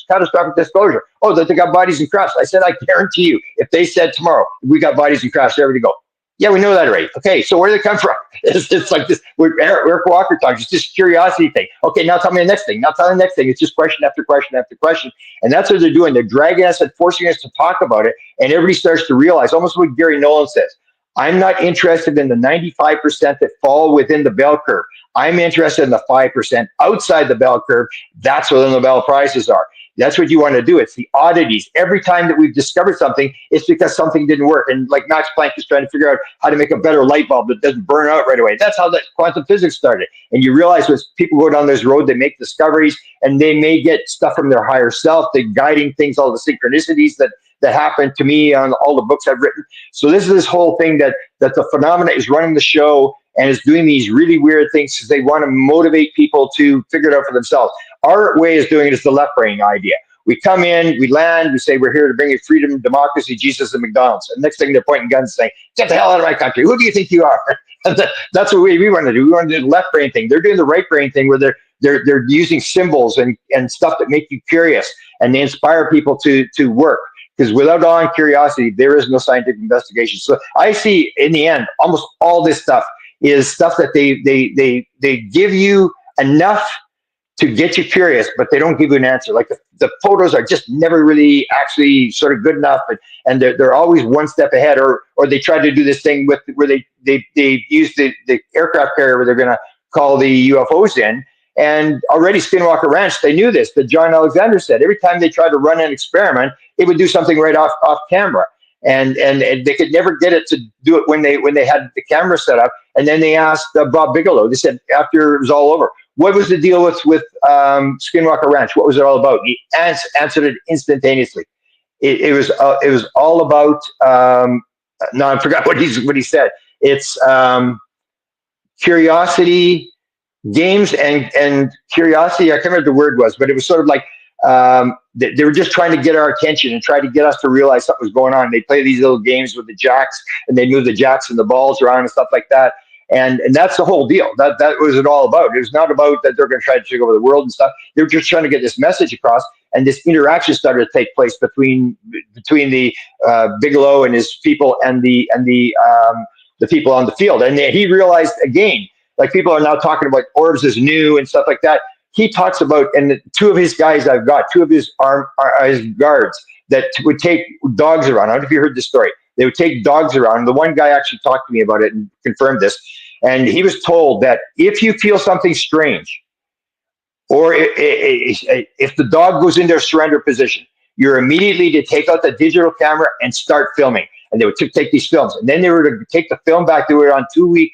catastrophic disclosure? Oh, that they got bodies in crafts. I said, I guarantee you, if they said tomorrow, we got bodies in crafts, everybody go, yeah, we know that already. Okay, so where do they come from? It's like this. Eric Walker talks. It's just curiosity thing. Okay, now tell me the next thing. Now tell me the next thing. It's just question after question after question. And that's what they're doing. They're dragging us and forcing us to talk about it. And everybody starts to realize, almost what Gary Nolan says, I'm not interested in the 95% that fall within the bell curve. I'm interested in the 5% outside the bell curve. That's where the Nobel Prizes are. That's what you want to do. It's the oddities. Every time that we've discovered something, it's because something didn't work. And like Max Planck is trying to figure out how to make a better light bulb that doesn't burn out right away. That's how that quantum physics started. And you realize when people go down this road, they make discoveries, and they may get stuff from their higher self. They're guiding things, all the synchronicities that happened to me on all the books I've written. So this is this whole thing that the phenomena is running the show and is doing these really weird things because they want to motivate people to figure it out for themselves. Our way of doing it is the left brain idea. We come in, we land, we say we're here to bring you freedom, democracy, Jesus, and McDonald's. And next thing they're pointing guns saying, get the hell out of my country. Who do you think you are? That's what we want to do. We want to do the left brain thing. They're doing the right brain thing where they're using symbols and stuff that make you curious, and they inspire people to work. Because without awe and curiosity, there is no scientific investigation. So I see in the end, almost all this stuff is stuff that they give you enough to get you curious, but they don't give you an answer. Like the photos are just never really actually sort of good enough, and they're always one step ahead. Or they try to do this thing where they use the aircraft carrier where they're going to call the UFOs in. And already Skinwalker Ranch, they knew this. That John Alexander said every time they tried to run an experiment, it would do something right off camera. And they could never get it to do it when they had the camera set up. And then they asked Bob Bigelow. They said after it was all over, what was the deal with Skinwalker Ranch? What was it all about? He answered it instantaneously. It was all about. No, I forgot what he said. It's curiosity, games, and curiosity. I can't remember what the word was, but it was sort of like. They were just trying to get our attention and try to get us to realize something was going on. They play these little games with the jacks, and they move the jacks and the balls around and stuff like that. And that's the whole deal. That was it all about. It was not about that they're going to try to take over the world and stuff. They were just trying to get this message across. and this interaction started to take place between the Bigelow and his people and the people on the field. And he realized again, like people are now talking about orbs as new and stuff like that. He talks about, and two of his guys I've got, two of his his guards that would take dogs around. I don't know if you heard this story. They would take dogs around. The one guy actually talked to me about it and confirmed this. And he was told that if you feel something strange, or if the dog goes in their surrender position, you're immediately to take out the digital camera and start filming. And they would take these films. And then they were to take the film back. They were on 2 week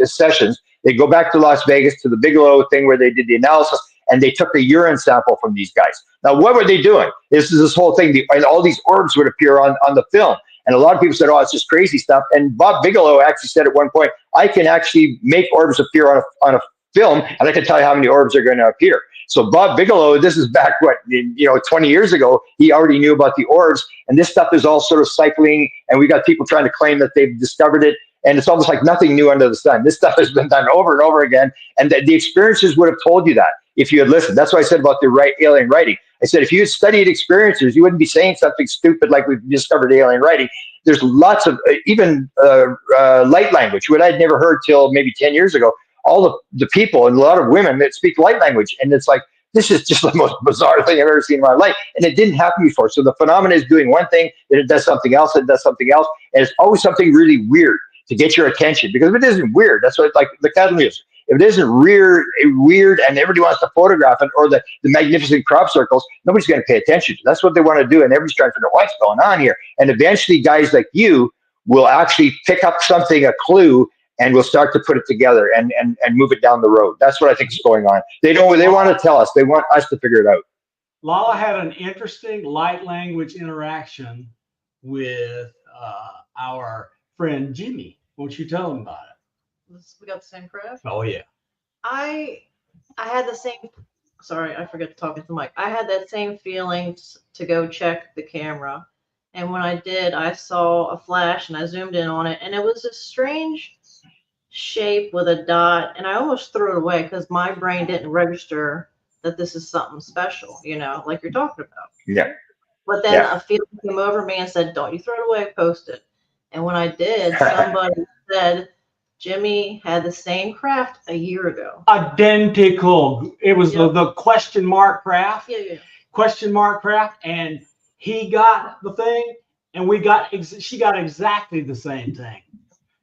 sessions. They go back to Las Vegas to the Bigelow thing where they did the analysis, and they took a urine sample from these guys. Now, what were they doing? This whole thing, and all these orbs would appear on the film. And a lot of people said, oh, it's just crazy stuff. And Bob Bigelow actually said at one point, I can actually make orbs appear on a film, and I can tell you how many orbs are going to appear. So Bob Bigelow, this is back, 20 years ago, he already knew about the orbs, and this stuff is all sort of cycling, and we got people trying to claim that they've discovered it, and it's almost like nothing new under the sun. This stuff has been done over and over again, and the experiences would have told you that if you had listened. That's why I said about the alien writing. I said, if you had studied experiencers, you wouldn't be saying something stupid like we've discovered alien writing. There's lots of, even light language, what I'd never heard till maybe 10 years ago. All the people, and a lot of women that speak light language, and it's like, this is just the most bizarre thing I've ever seen in my life, and it didn't happen before. So the phenomena is doing one thing, then it does something else, and does something else, and it's always something really weird to get your attention. Because if it isn't weird, that's what, like the cattle news. If it isn't weird, and everybody wants to photograph it, or the magnificent crop circles, nobody's going to pay attention. That's what they want to do, and everybody's trying to figure out what's going on here. And eventually, guys like you will actually pick up something, a clue, and we'll start to put it together and move it down the road. That's what I think is going on. They want to tell us. They want us to figure it out. Lala had an interesting light language interaction with our friend Jimmy. Won't you tell him about it? We got the same craft. Oh yeah. I had the same. Sorry, I forgot to talk into the mic. I had that same feeling to go check the camera, and when I did, I saw a flash, and I zoomed in on it, and it was a strange shape with a dot, and I almost threw it away because my brain didn't register that this is something special, like you're talking about. Yeah. But then a feeling came over me and said, don't you throw it away, post it. And when I did, somebody said Jimmy had the same craft a year ago. Identical. It was the question mark craft. Yeah. Question mark craft, and he got the thing, and she got exactly the same thing.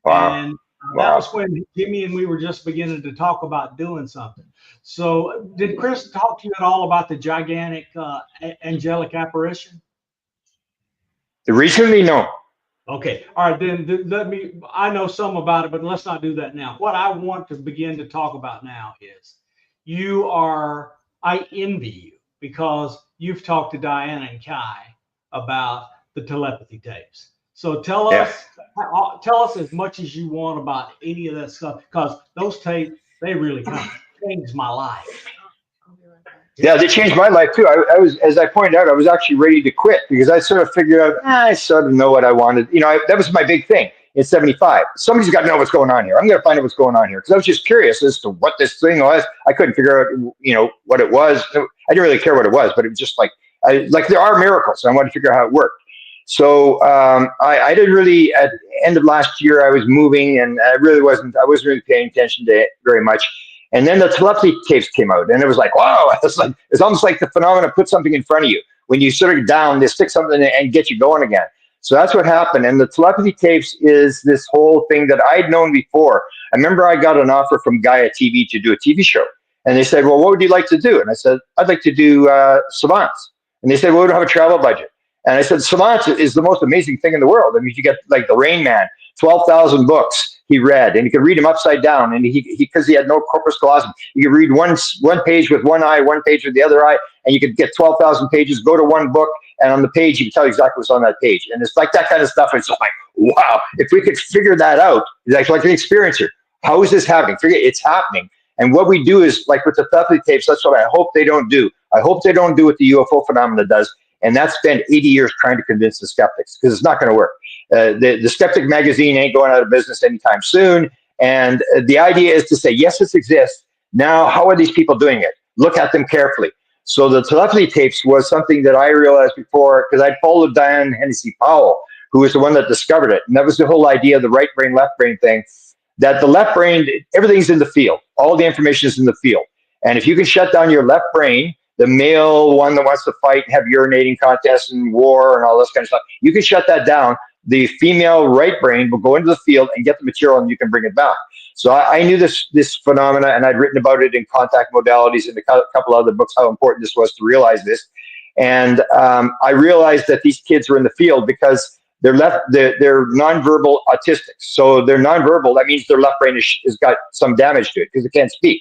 Wow. And that was when Jimmy and we were just beginning to talk about doing something. So did Chris talk to you at all about the gigantic angelic apparition? Recently, no. Okay. All right. Then I know some about it, but let's not do that now. What I want to begin to talk about now is I envy you because you've talked to Diana and Kai about the telepathy tapes. So tell us as much as you want about any of that stuff, because those tapes, they really kind of changed my life. Yeah, they changed my life too. I was, as I pointed out, I was actually ready to quit because I sort of figured out, I sort of know what I wanted. That was my big thing in '75. Somebody's got to know what's going on here. I'm going to find out what's going on here because I was just curious as to what this thing was. I couldn't figure out, what it was. I didn't really care what it was, but it was just like there are miracles. I wanted to figure out how it worked. So I didn't really, at the end of last year, I was moving and I wasn't really paying attention to it very much. And then the telepathy tapes came out and it was like, wow, it's almost like the phenomena put something in front of you. When you sort of down, they stick something and get you going again. So that's what happened. And the telepathy tapes is this whole thing that I'd known before. I remember I got an offer from Gaia TV to do a TV show. And they said, well, what would you like to do? And I said, I'd like to do savants. And they said, well, we don't have a travel budget. And I said, savants is the most amazing thing in the world. I mean, you get like the Rain Man, 12,000 books he read, and he could read them upside down. And because he had no corpus callosum, you could read one page with one eye, one page with the other eye, and you could get 12,000 pages, go to one book, and on the page, you can tell exactly what's on that page. And it's like that kind of stuff. It's like, wow, if we could figure that out, like an experiencer, how is this happening? It's happening. And what we do is, like with the telepathy tapes, that's what I hope they don't do. I hope they don't do what the UFO phenomena does. And that's spent 80 years trying to convince the skeptics because it's not going to work. The Skeptic magazine ain't going out of business anytime soon. And the idea is to say, yes, this exists. Now, how are these people doing it? Look at them carefully. So the telepathy tapes was something that I realized before, because I'd followed Diane Hennessy Powell, who was the one that discovered it. And that was the whole idea of the right brain, left brain thing, that the left brain, everything's in the field. All the information is in the field. And if you can shut down your left brain, the male one that wants to fight and have urinating contests and war and all this kind of stuff, you can shut that down. The female right brain will go into the field and get the material, and you can bring it back. So I knew this phenomena, and I'd written about it in Contact Modalities and a couple other books, how important this was to realize this. And I realized that these kids were in the field because they're nonverbal autistics. So they're nonverbal. That means their left brain has got some damage to it because it can't speak.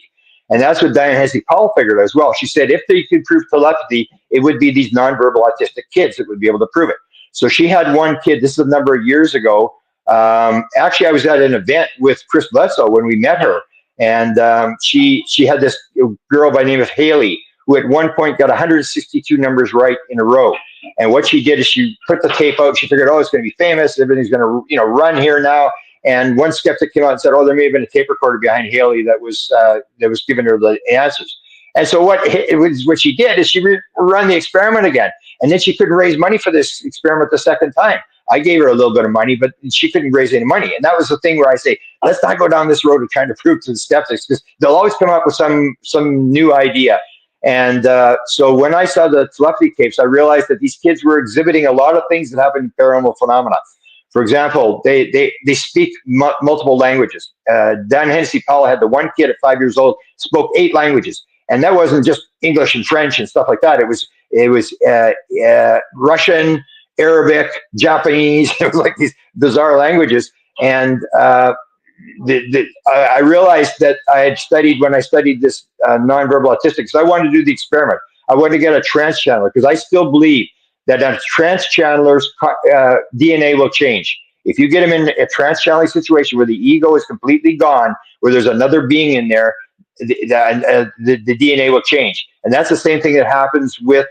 And that's what Diane Hennessy Powell figured as well. She said if they could prove telepathy, it would be these nonverbal autistic kids that would be able to prove it. So she had one kid, this is a number of years ago. Actually, I was at an event with Chris Bledsoe when we met her. And she had this girl by the name of Haley, who at one point got 162 numbers right in a row. And what she did is she put the tape out. She figured, oh, it's going to be famous. Everything's going to run here now. And one skeptic came out and said, oh, there may have been a tape recorder behind Haley that was giving her the answers. And so what she did is she ran the experiment again. And then she couldn't raise money for this experiment the second time. I gave her a little bit of money, but she couldn't raise any money. And that was the thing where I say, let's not go down this road of trying to prove to the skeptics, because they'll always come up with some new idea. And so when I saw the telepathy tapes, I realized that these kids were exhibiting a lot of things that happen in paranormal phenomena. For example, they speak multiple languages. Diane Hennessy Powell had the one kid at 5 years old, spoke 8 languages. And that wasn't just English and French and stuff like that. It was Russian, Arabic, Japanese. It was like these bizarre languages. And I realized that I had studied, when I studied this nonverbal autistic, so I wanted to do the experiment. I wanted to get a trance channeler, because I still believe that a trance channeler's DNA will change. If you get them in a trance channeling situation where the ego is completely gone, where there's another being in there, the DNA will change. And that's the same thing that happens with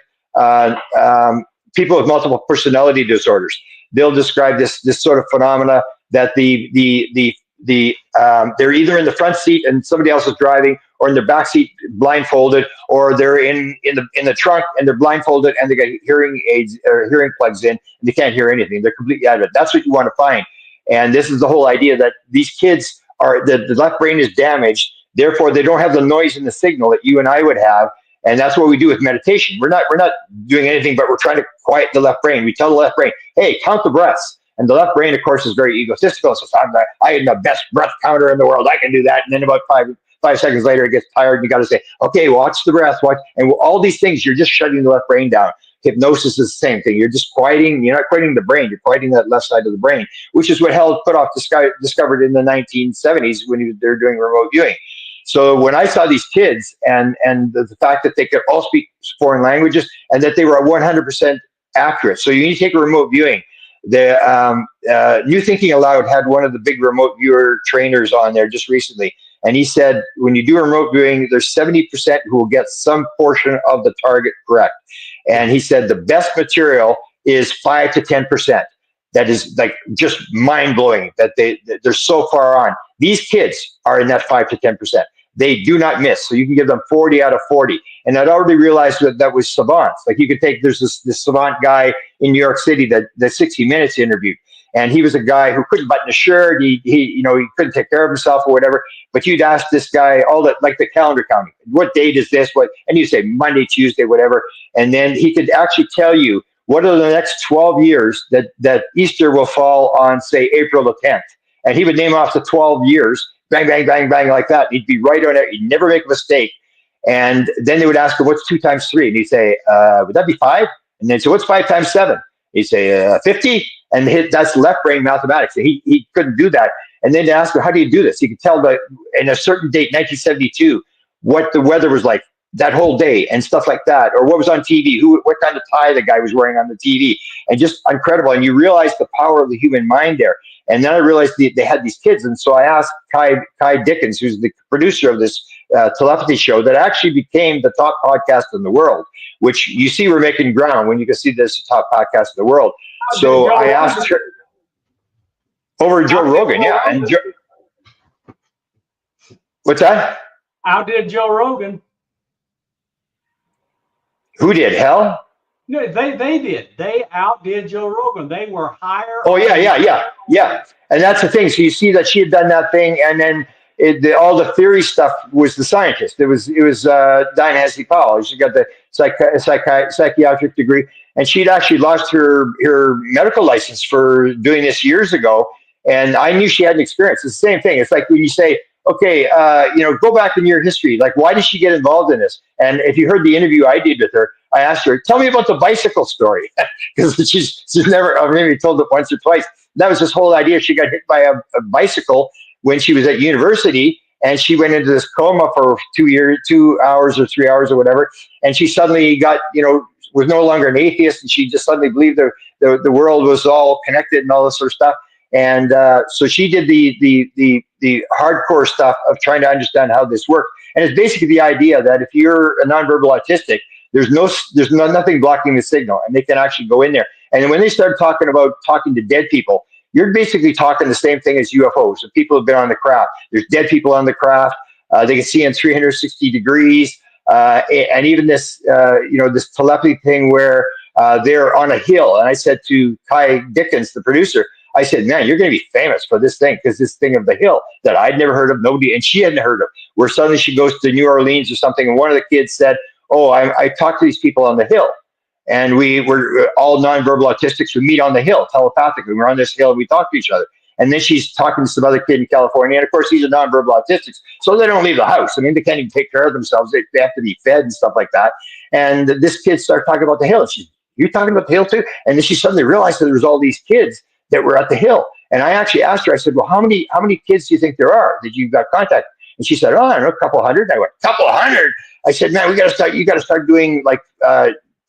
people with multiple personality disorders. They'll describe this sort of phenomena that they're either in the front seat and somebody else is driving, or in the back seat blindfolded, or they're in the trunk and they're blindfolded and they got hearing aids or hearing plugs in and they can't hear anything. They're completely out of it. That's what you want to find. And this is the whole idea that these kids the left brain is damaged. Therefore, they don't have the noise and the signal that you and I would have. And that's what we do with meditation. We're not doing anything, but we're trying to quiet the left brain. We tell the left brain, hey, count the breaths. And the left brain, of course, is very egotistical. So I am the best breath counter in the world. I can do that. And then about five seconds later, it gets tired. And you got to say, okay, watch the breath. Watch. And all these things, you're just shutting the left brain down. Hypnosis is the same thing. You're just quieting. You're not quieting the brain. You're quieting that left side of the brain, which is what Hal Puthoff discovered in the 1970s when they were doing remote viewing. So when I saw these kids and the fact that they could all speak foreign languages and that they were 100% accurate. So you need to take a remote viewing. The New Thinking Aloud had one of the big remote viewer trainers on there just recently. And he said, when you do a remote viewing, there's 70% who will get some portion of the target correct. And he said the best material is 5 to 10%. That is like just mind blowing that they're so far on. These kids are in that 5 to 10%. They do not miss. So you can give them 40 out of 40. And I'd already realized that was savants. Like you could take, there's this savant guy in New York City that 60 Minutes interviewed. And he was a guy who couldn't button a shirt. He couldn't take care of himself or whatever. But you'd ask this guy all that, like the calendar counting. What date is this? And you say Monday, Tuesday, whatever. And then he could actually tell you what are the next 12 years that Easter will fall on, say, April the 10th. And he would name off the 12 years, bang, bang, bang, bang, like that. He'd be right on it. He'd never make a mistake. And then they would ask him, what's 2 times 3? And he'd say, would that be 5? And then say, what's 5 times 7? He'd say, 50. And that's left brain mathematics. He couldn't do that. And then they asked him, how do you do this? He could tell that in a certain date, 1972, what the weather was like that whole day and stuff like that, or what was on TV, what kind of tie the guy was wearing on the TV, and just incredible. And you realize the power of the human mind there. And then I realized they had these kids. And so I asked Kai Dickens, who's the producer of this telepathy show that actually became the top podcast in the world, which you see we're making ground when you can see this top podcast in the world. So I asked her over Joe Rogan. Yeah. And what's that? How did Joe Rogan? Who did? Hell? No, they did. They outdid Joe Rogan. They were higher. Oh yeah. And that's the thing. So you see that she had done that thing, and then all the theory stuff was the scientist. It was Diane Hesse Powell. She got the psychiatric degree, and she'd actually lost her medical license for doing this years ago. And I knew she had an experience. It's the same thing. It's like when you say, okay, go back in your history. Like, why did she get involved in this? And if you heard the interview I did with her, I asked her, tell me about the bicycle story, because she's never, or maybe told it once or twice. That was this whole idea. She got hit by a bicycle when she was at university, and she went into this coma for 2 hours or 3 hours or whatever. And she suddenly got, was no longer an atheist, and she just suddenly believed the world was all connected and all this sort of stuff. And so she did the hardcore stuff of trying to understand how this worked. And it's basically the idea that if you're a nonverbal autistic, there's nothing blocking the signal, and they can actually go in there. And when they start talking about talking to dead people, you're basically talking the same thing as UFOs. The people have been on the craft. There's dead people on the craft. They can see in 360 degrees. And even this, this telepathy thing where they're on a hill. And I said to Kai Dickens, the producer, I said, man, you're going to be famous for this thing, because this thing of the hill that I'd never heard of, nobody, and she hadn't heard of, where suddenly she goes to New Orleans or something, and one of the kids said, oh, I talked to these people on the hill, and we were all nonverbal autistics. We meet on the hill telepathically. We're on this hill and we talk to each other. And then she's talking to some other kid in California, and of course, these are nonverbal autistics, so they don't leave the house. I mean, they can't even take care of themselves. They have to be fed and stuff like that. And this kid started talking about the hill, and she's, you're talking about the hill too? And then she suddenly realized that there was all these kids that were at the hill. And I actually asked her, I said, well, how many kids do you think there are that you've got contact? And she said, oh, I don't know, a couple hundred. I went, couple hundred? I said, man, you got to start doing like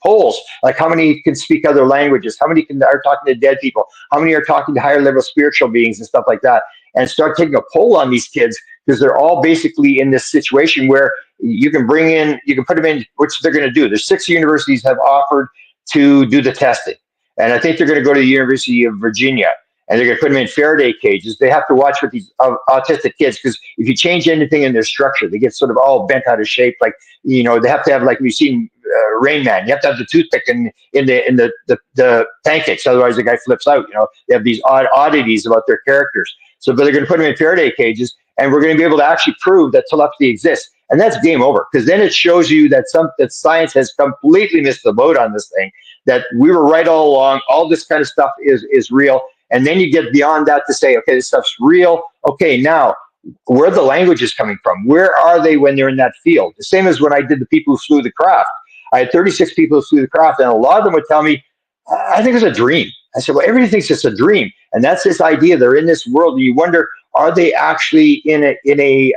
polls, like how many can speak other languages, how many are talking to dead people, how many are talking to higher level spiritual beings and stuff like that, and start taking a poll on these kids, because they're all basically in this situation where you can put them in, which they're going to do. There's 6 universities have offered to do the testing. And I think they're going to go to the University of Virginia, and they're going to put them in Faraday cages. They have to watch with these autistic kids, because if you change anything in their structure, they get sort of all bent out of shape. Like, they have to have, like we've seen Rain Man, you have to have the toothpick in the pancakes, otherwise the guy flips out. They have these oddities about their characters. So, but they're going to put them in Faraday cages, and we're going to be able to actually prove that telepathy exists. And that's game over, because then it shows you that science has completely missed the boat on this thing, that we were right all along. All this kind of stuff is real. And then you get beyond that to say, okay, this stuff's real. Okay, now, where are the languages coming from? Where are they when they're in that field? The same as when I did the people who flew the craft. I had 36 people who flew the craft, and a lot of them would tell me, I think it's a dream. I said, well, everybody thinks it's a dream. And that's this idea. They're in this world, and you wonder, are they actually in a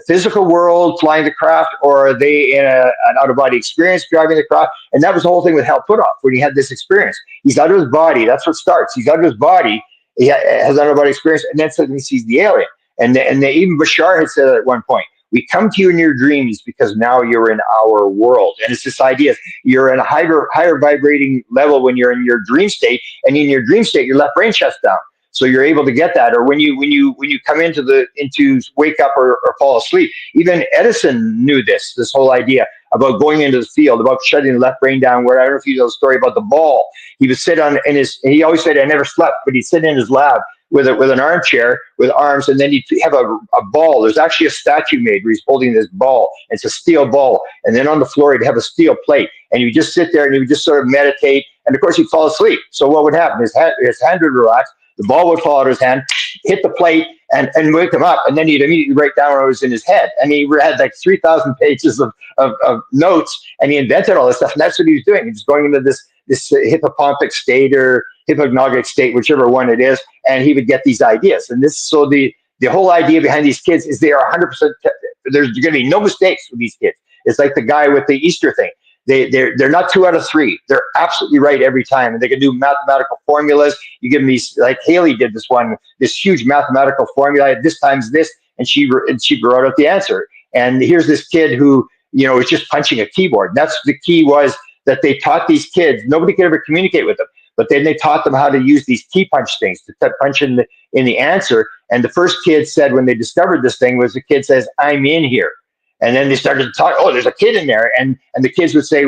physical world flying the craft, or are they in an out-of-body experience driving the craft? And that was the whole thing with Hal Puthoff when he had this experience. He's out of his body. That's what starts. He's out of his body. He has an out-of-body experience, and then suddenly he sees the alien. And even Bashar had said at one point, we come to you in your dreams because now you're in our world. And it's this idea, you're in a higher vibrating level when you're in your dream state, and in your dream state, your left brain shuts down. So you're able to get that. Or when you come into wake up or fall asleep. Even Edison knew this whole idea about going into the field, about shutting the left brain down. Where I don't know if you know the story about the ball. He would sit he always said, I never slept, but he'd sit in his lab with an armchair with arms, and then he'd have a ball. There's actually a statue made where he's holding this ball. It's a steel ball. And then on the floor, he'd have a steel plate. And he would just sit there and he would just sort of meditate. And of course, he'd fall asleep. So what would happen? His hand would relax. The ball would fall out of his hand, hit the plate, and wake him up. And then he'd immediately write down what was in his head. And he had like 3,000 pages of notes, and he invented all this stuff. And that's what he was doing. He was going into this hippopompic state or hypnagogic state, whichever one it is, and he would get these ideas. And the whole idea behind these kids is they are 100%. There's going to be no mistakes with these kids. It's like the guy with the Easter thing. They're not 2 out of 3. They're absolutely right every time, and they can do mathematical formulas. You give them these, like Haley did this huge mathematical formula. This times this, and she brought out the answer. And here's this kid who is just punching a keyboard. And that's the key, was that they taught these kids. Nobody could ever communicate with them, but then they taught them how to use these key punch things to punch in the answer. And the first kid said when they discovered this thing was, the kid says, "I'm in here." And then they started to talk, oh, there's a kid in there. And the kids would say,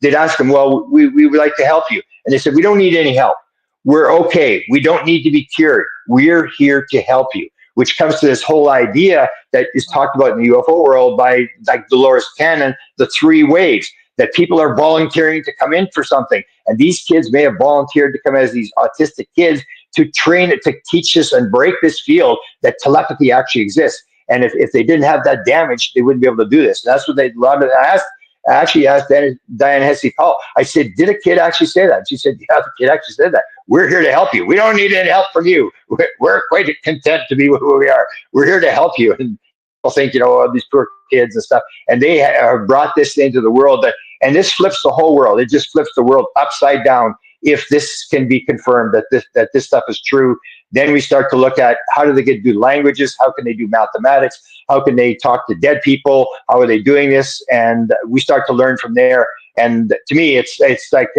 they'd ask them, well, we would like to help you. And they said, we don't need any help. We're okay. We don't need to be cured. We're here to help you, which comes to this whole idea that is talked about in the UFO world by like Dolores Cannon, the 3 waves, that people are volunteering to come in for something. And these kids may have volunteered to come as these autistic kids to train it, to teach us and break this field that telepathy actually exists. And if they didn't have that damage, they wouldn't be able to do this. And that's what they loved. I actually asked Diane Hesse Paul, I said, did a kid actually say that? She said, yeah, the kid actually said that. We're here to help you. We don't need any help from you. We're quite content to be who we are. We're here to help you. And people think, oh, these poor kids and stuff. And they have brought this into the world. And this flips the whole world. It just flips the world upside down. If this can be confirmed that this stuff is true, then we start to look at how do they get to do languages? How can they do mathematics? How can they talk to dead people? How are they doing this? And we start to learn from there. And to me, it's like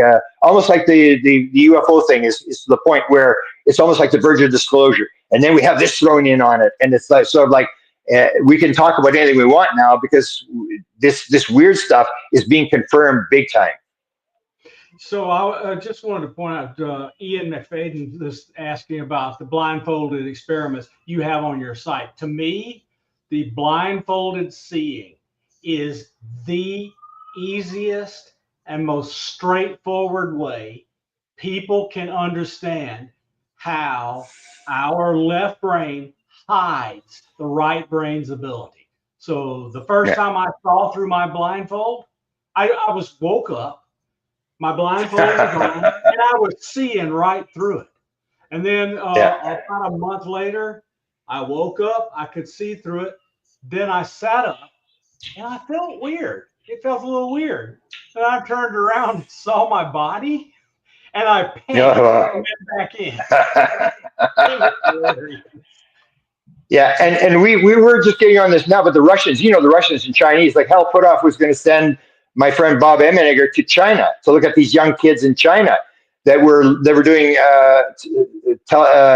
almost like the UFO thing is to the point where it's almost like the verge of disclosure. And then we have this thrown in on it, and it's like sort of like we can talk about anything we want now because this weird stuff is being confirmed big time. So I just wanted to point out, Ian McFadden is asking about the blindfolded experiments you have on your site. To me, the blindfolded seeing is the easiest and most straightforward way people can understand how our left brain hides the right brain's ability. So the first time I saw through my blindfold, I was woke up. My blindfold was on, and I was seeing right through it. And then about a month later, I woke up, I could see through it. Then I sat up, and I felt weird. It felt a little weird. And I turned around and saw my body, and I panicked and went back in. Yeah, and we were just getting on this now, but the Russians, the Russians and Chinese, like Hal Puthoff was going to send my friend Bob Emenegger to China to look at these young kids in China that were doing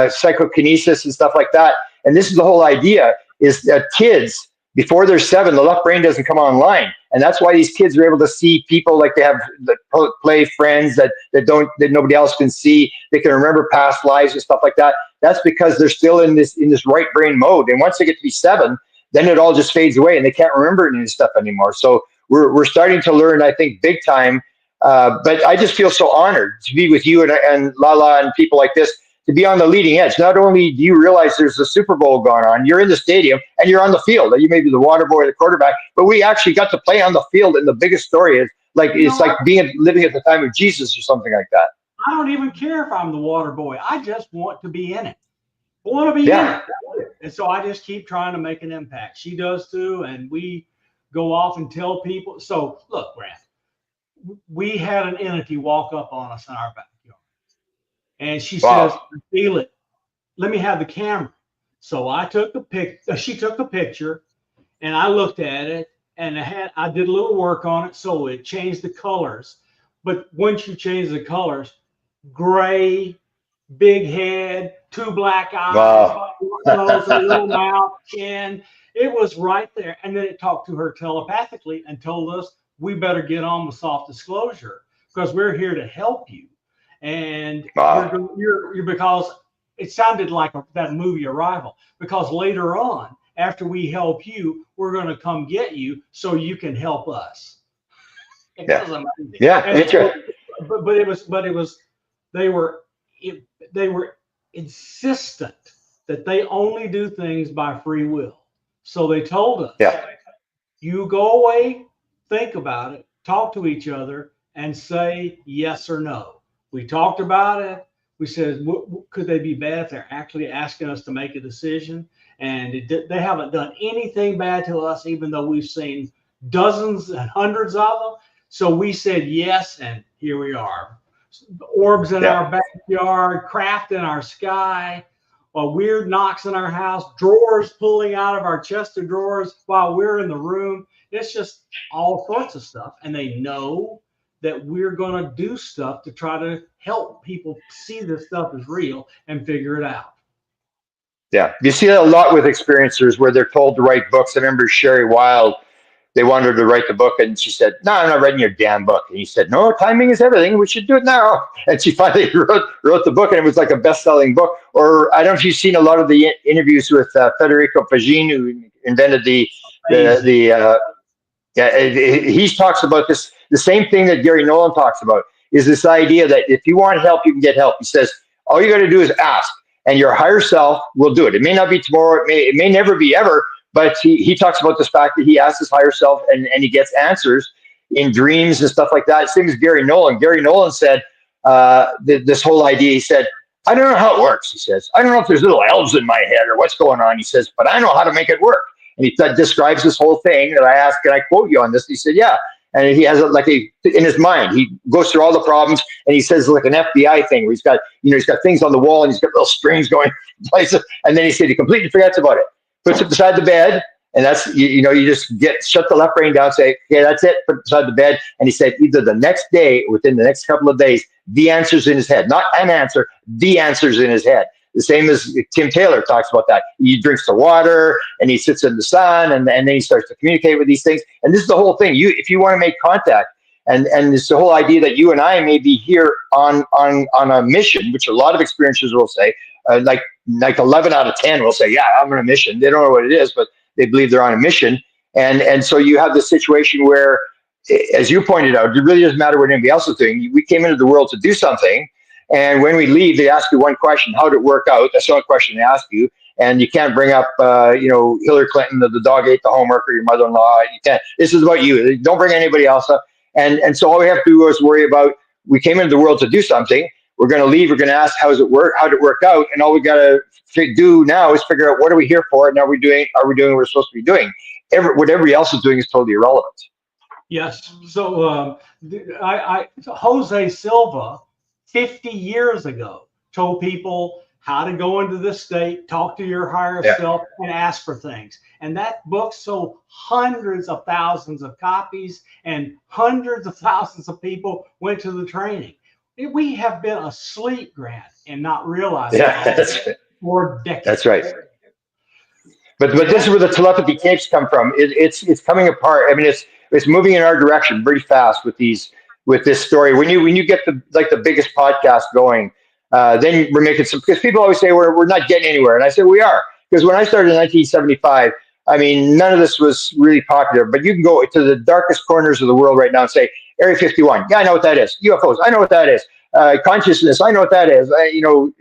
psychokinesis and stuff like that. And this is the whole idea: is that kids before they're 7, the left brain doesn't come online, and that's why these kids are able to see people like they have that play friends that nobody else can see. They can remember past lives and stuff like that. That's because they're still in this right brain mode. And once they get to be 7, then it all just fades away, and they can't remember any of this stuff anymore. So we're starting to learn, I think, big time. But I just feel so honored to be with you and Lala and people like this, to be on the leading edge. Not only do you realize there's a Super Bowl going on, you're in the stadium and you're on the field. You may be the water boy or the quarterback, but we actually got to play on the field. And the biggest story is like it's like living at the time of Jesus or something like that. I don't even care if I'm the water boy. I just want to be in it. I want to be in it. And so I just keep trying to make an impact. She does too. And we go off and tell people. So look, Grant, we had an entity walk up on us in our backyard. And she says, feel it. Let me have the camera. So I took the she took the picture, and I looked at it, and I did a little work on it. So it changed the colors. But once you change the colors, gray, big head, 2 black eyes, nose, a little mouth, chin. It was right there. And then it talked to her telepathically and told us we better get on with soft disclosure because we're here to help you. And you're because it sounded like that movie Arrival, because later on, after we help you, we're going to come get you so you can help us. It was amazing. Yeah. But it was they were insistent that they only do things by free will. So they told us, you go away, think about it, talk to each other, and say yes or no. We talked about it. We said, could they be bad if they're actually asking us to make a decision? And they haven't done anything bad to us, even though we've seen dozens and hundreds of them. So we said yes, and here we are. Orbs in our backyard, craft in our sky, weird knocks in our house, drawers pulling out of our chest of drawers while we're in the room. It's just all sorts of stuff. And they know that we're going to do stuff to try to help people see this stuff is real and figure it out. Yeah, you see that a lot with experiencers where they're told to write books. I remember Sherry Wilde, they wanted her to write the book, and she said, "No, I'm not writing your damn book." And he said, "No, timing is everything. We should do it now." And she finally wrote the book, and it was like a best-selling book. Or I don't know if you've seen a lot of the interviews with Federico Pagin, who invented the yeah, he talks about this, the same thing that Gary Nolan talks about, is this idea that if you want help, you can get help. He says, all you got to do is ask, and your higher self will do it. It may not be tomorrow, it may never be ever, but he talks about this fact that he asks his higher self and he gets answers in dreams and stuff like that. Same as Gary Nolan. Gary Nolan said this whole idea, he said, I don't know how it works. He says, I don't know if there's little elves in my head or what's going on. He says, but I know how to make it work. And he describes this whole thing that I asked, can I quote you on this? He said, yeah. And he has it like in his mind, he goes through all the problems, and he says like an FBI thing where he's got things on the wall and he's got little strings going places. And then he said he completely forgets about it, puts it beside the bed. And that's, you just shut the left brain down, say, okay, that's it, put it beside the bed. And he said either the next day, within the next couple of days, the answer's in his head, not an answer, the answer's in his head. The same as Tim Taylor talks about that. He drinks the water and he sits in the sun, and then he starts to communicate with these things. And this is the whole thing. If you want to make contact, and it's the whole idea that you and I may be here on a mission, which a lot of experiencers will say, like 11 out of 10 will say, yeah, I'm on a mission. They don't know what it is, but they believe they're on a mission. And so you have this situation where, as you pointed out, it really doesn't matter what anybody else is doing. We came into the world to do something. And when we leave, they ask you one question: how did it work out? That's the only question they ask you. And you can't bring up, Hillary Clinton, the dog ate the homework, or your mother-in-law. You can't. This is about you. Don't bring anybody else up. And so all we have to do is worry about, we came into the world to do something. We're going to leave. We're going to ask, how does it work? How did it work out? And all we got to do now is figure out, what are we here for? And are we doing what we're supposed to be doing? What everybody else is doing is totally irrelevant. Yes. So Jose Silva, 50 years ago, told people how to go into this state, talk to your higher self, and ask for things. And that book sold hundreds of thousands of copies, and hundreds of thousands of people went to the training. We have been asleep, Grant, and not realizing it for decades. That's right. But this is where the telepathy tapes come from. It's coming apart. I mean, it's moving in our direction pretty fast with this story. When you get the biggest podcast going, then we're making some, because people always say we're not getting anywhere, and I say we are, because when I started in 1975, I mean, none of this was really popular. But you can go to the darkest corners of the world right now and say, Area 51, yeah, I know what that is. UFOs, I know what that is. Consciousness, I know what that is.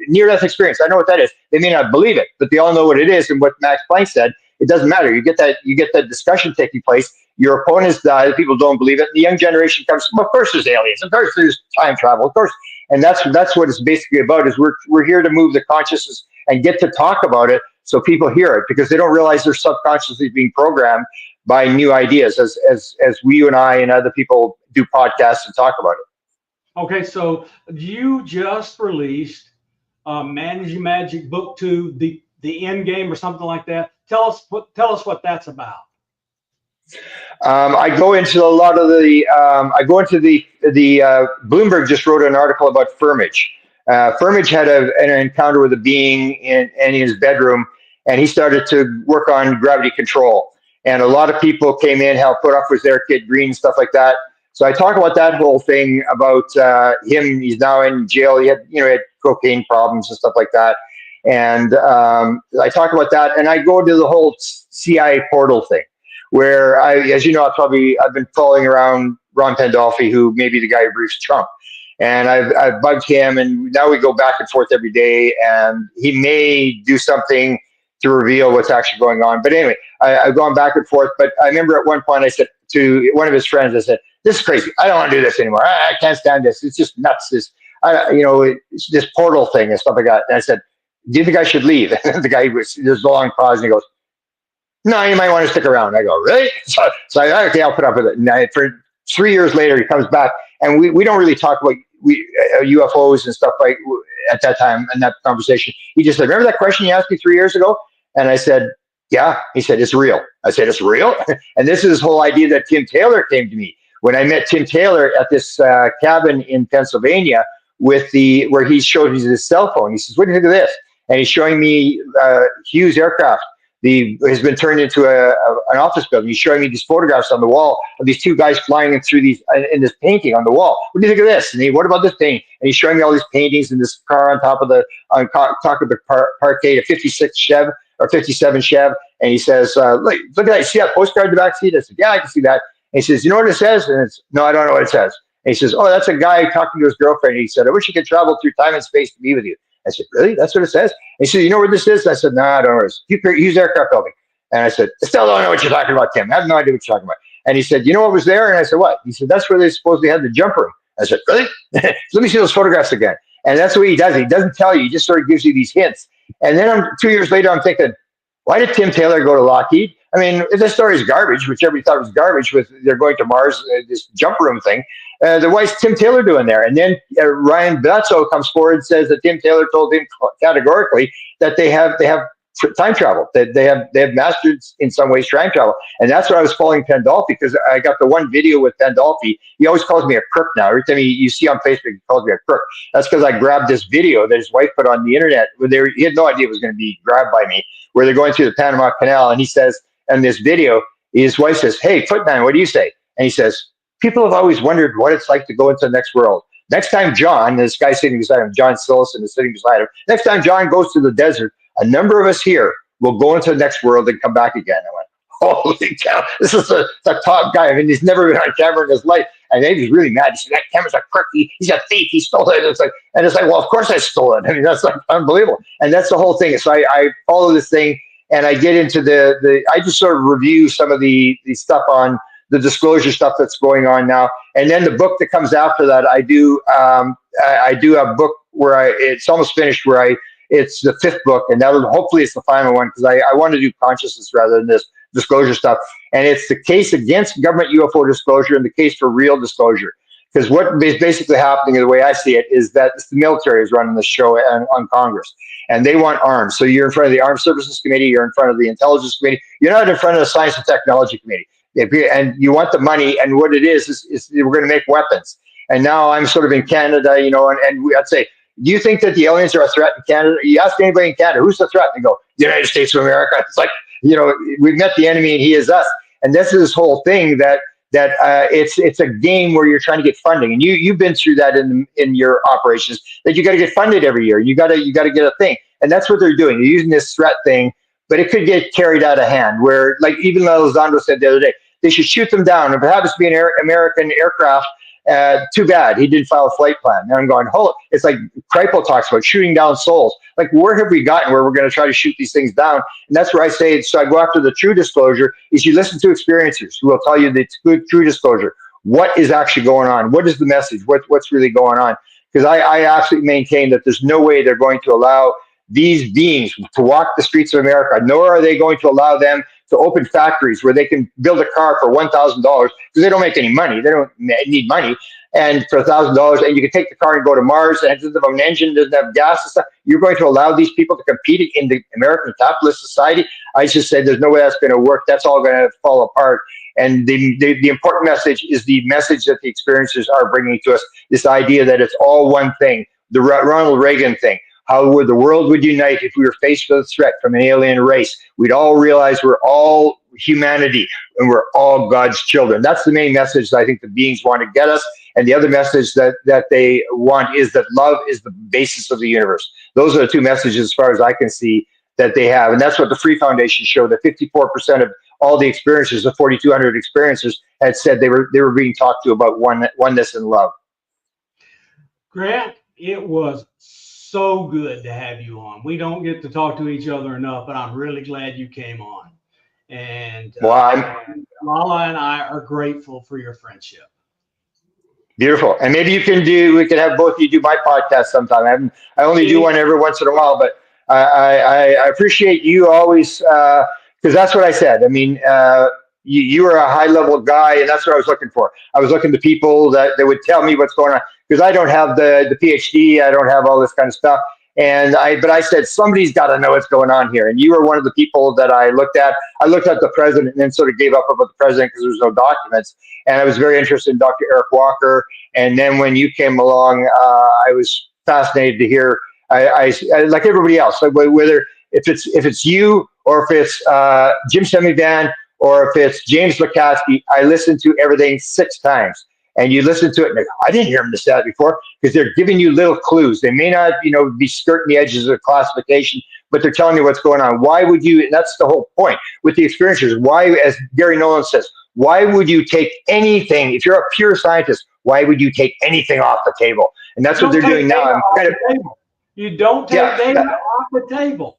Near-death experience, I know what that is. They may not believe it, but they all know what it is. And what Max Planck said, it doesn't matter. You get that discussion taking place. Your opponents die. The people don't believe it. The young generation comes. Well, of course, there's aliens. Of course, there's time travel. Of course, and that's what it's basically about. Is we're here to move the consciousness and get to talk about it, so people hear it, because they don't realize they're subconsciously being programmed by new ideas. As you and I and other people do podcasts and talk about it. Okay, so you just released Managing Magic Book 2, the End Game, or something like that. Tell us what that's about. I go into a lot of the. Bloomberg just wrote an article about Firmage. Firmage had an encounter with a being in his bedroom, and he started to work on gravity control. And a lot of people came in, helped put off with their kid Green, stuff like that. So I talk about that whole thing about him. He's now in jail. He had cocaine problems and stuff like that. And I talk about that, and I go to the whole CIA portal thing, where as you know, I've been following around Ron Pandolfi, who may be the guy who briefs Trump. And I've bugged him, and now we go back and forth every day, and he may do something to reveal what's actually going on. But anyway, I've gone back and forth. But I remember at one point I said to one of his friends, I said, this is crazy. I don't want to do this anymore. I can't stand this. It's just nuts. It's this portal thing and stuff like that. And I said, do you think I should leave? And the guy there's a long pause, and he goes, no, you might want to stick around. I go, really? So I okay, I'll put up with it. And for 3 years later, he comes back, and we don't really talk about UFOs and stuff like at that time in that conversation. He just said, remember that question you asked me 3 years ago? And I said, yeah. He said, it's real. I said, it's real? And this is this whole idea that Tim Taylor came to me. When I met Tim Taylor at this cabin in Pennsylvania where he showed me his cell phone. He says, what do you think of this? and he's showing me Hughes aircraft. Has been turned into an office building. He's showing me these photographs on the wall of these two guys flying in through these in this painting on the wall. What do you think of this? And what about this painting? And he's showing me all these paintings and this car on top of the parquet, a 56 Chev or 57 Chev. And he says, look at that. You see that postcard in the back seat? I said, yeah, I can see that. And he says, you know what it says? And it's, no, I don't know what it says. And he says, oh, that's a guy talking to his girlfriend. And he said, I wish he could travel through time and space to be with you. I said, really? That's what it says? And he said, you know where this is? I said, no, I don't know. It's Hughes Aircraft Building. And I said, I still don't know what you're talking about, Tim. I have no idea what you're talking about. And he said, you know what was there? And I said, what? He said, that's where they supposedly had the jump room. I said, really? Let me see those photographs again. And that's the way he does it. He doesn't tell you. He just sort of gives you these hints. And then 2 years later, I'm thinking, why did Tim Taylor go to Lockheed? I mean, if this story is garbage, which everybody thought was garbage with they're going to Mars, this jump room thing, then why is Tim Taylor doing there? And then Ryan Bledsoe comes forward and says that Tim Taylor told him categorically that they have time travel, that they have mastered in some ways time travel. And that's why I was following Pandolfi, because I got the one video with Pandolfi. He always calls me a crook now. Every time you see on Facebook, he calls me a crook. That's because I grabbed this video that his wife put on the internet. He had no idea it was going to be grabbed by me, where they're going through the Panama Canal. And he says, in this video, his wife says, hey, Footman, what do you say? And he says, people have always wondered what it's like to go into the next world. Next time John, this guy sitting beside him, John Sillison is sitting beside him, next time John goes to the desert, a number of us here will go into the next world and come back again. I went, holy cow, this is the top guy. I mean, he's never been on camera in his life. And then he's really mad. He said, that camera's a crook. He's a thief. He stole it. It's like, well, of course I stole it. I mean, that's like unbelievable. And that's the whole thing. So I follow this thing, and I get into I just sort of review some of the stuff on the disclosure stuff that's going on now. And then the book that comes after that, I do a book where it's almost finished, where it's the 5th book, and hopefully it's the final one, because I want to do consciousness rather than this disclosure stuff. And it's the case against government UFO disclosure and the case for real disclosure. Because what is basically happening, the way I see it, is that the military is running the show on Congress, and they want arms. So you're in front of the Armed Services Committee, you're in front of the Intelligence Committee, you're not in front of the Science and Technology Committee. And you want the money, and what it is we're going to make weapons. And now I'm sort of in Canada, and I'd say, do you think that the aliens are a threat in Canada? You ask anybody in Canada, who's the threat? And they go, the United States of America. It's like, we've met the enemy and he is us. And this is this whole thing that it's a game where you're trying to get funding. And you've been through that in your operations, that you got to get funded every year. You got to get a thing. And that's what they're doing. They're using this threat thing, but it could get carried out of hand, where, like even Elizondo said the other day, they should shoot them down. If it happens to be an American aircraft, too bad he didn't file a flight plan. And I'm going, it's like Kripal talks about shooting down souls. Like, where have we gotten where we're going to try to shoot these things down? And that's where I say, so I go after the true disclosure, is you listen to experiencers who will tell you the true disclosure. What is actually going on? What is the message? What's really going on? Because I absolutely maintain that there's no way they're going to allow these beings to walk the streets of America, nor are they going to allow them to open factories where they can build a car for $1,000, because they don't make any money. They don't need money. And for $1,000, and you can take the car and go to Mars, and it doesn't have an engine, doesn't have gas and stuff. You're going to allow these people to compete in the American capitalist society? I just said there's no way that's going to work. That's all going to fall apart. And the important message is the message that the experiencers are bringing to us, this idea that it's all one thing, the Ronald Reagan thing. How the world would unite if we were faced with a threat from an alien race. We'd all realize we're all humanity and we're all God's children. That's the main message that I think the beings want to get us. And the other message that they want is that love is the basis of the universe. Those are the two messages, as far as I can see, that they have. And that's what the Free Foundation showed, that 54% of all the experiencers, the 4,200 experiencers, had said they were being talked to about oneness and love. Grant, it was so good to have you on. We don't get to talk to each other enough, but I'm really glad you came on. And Lala and I are grateful for your friendship. Beautiful. And maybe we can have both of you do my podcast sometime. I only do one every once in a while, but I appreciate you always, because that's what I said. I mean, you are a high level guy, and that's what I was looking for. I was looking to people that would tell me what's going on, because I don't have the PhD, I don't have all this kind of stuff. But I said, somebody's got to know what's going on here. And you were one of the people that I looked at. I looked at the president and then sort of gave up about the president because there was no documents. And I was very interested in Dr. Eric Walker. And then when you came along, I was fascinated to hear I like everybody else, like whether if it's you or if it's Jim Semivan or if it's James Lukatsky, I listen to everything 6 times. And you listen to it and go, I didn't hear him say that before, because they're giving you little clues. They may not, be skirting the edges of classification, but they're telling you what's going on. Why would you, and that's the whole point with the experiencers, why, as Gary Nolan says, why would you take anything, if you're a pure scientist, why would you take anything off the table? And that's what they're doing now. You don't take data off the table.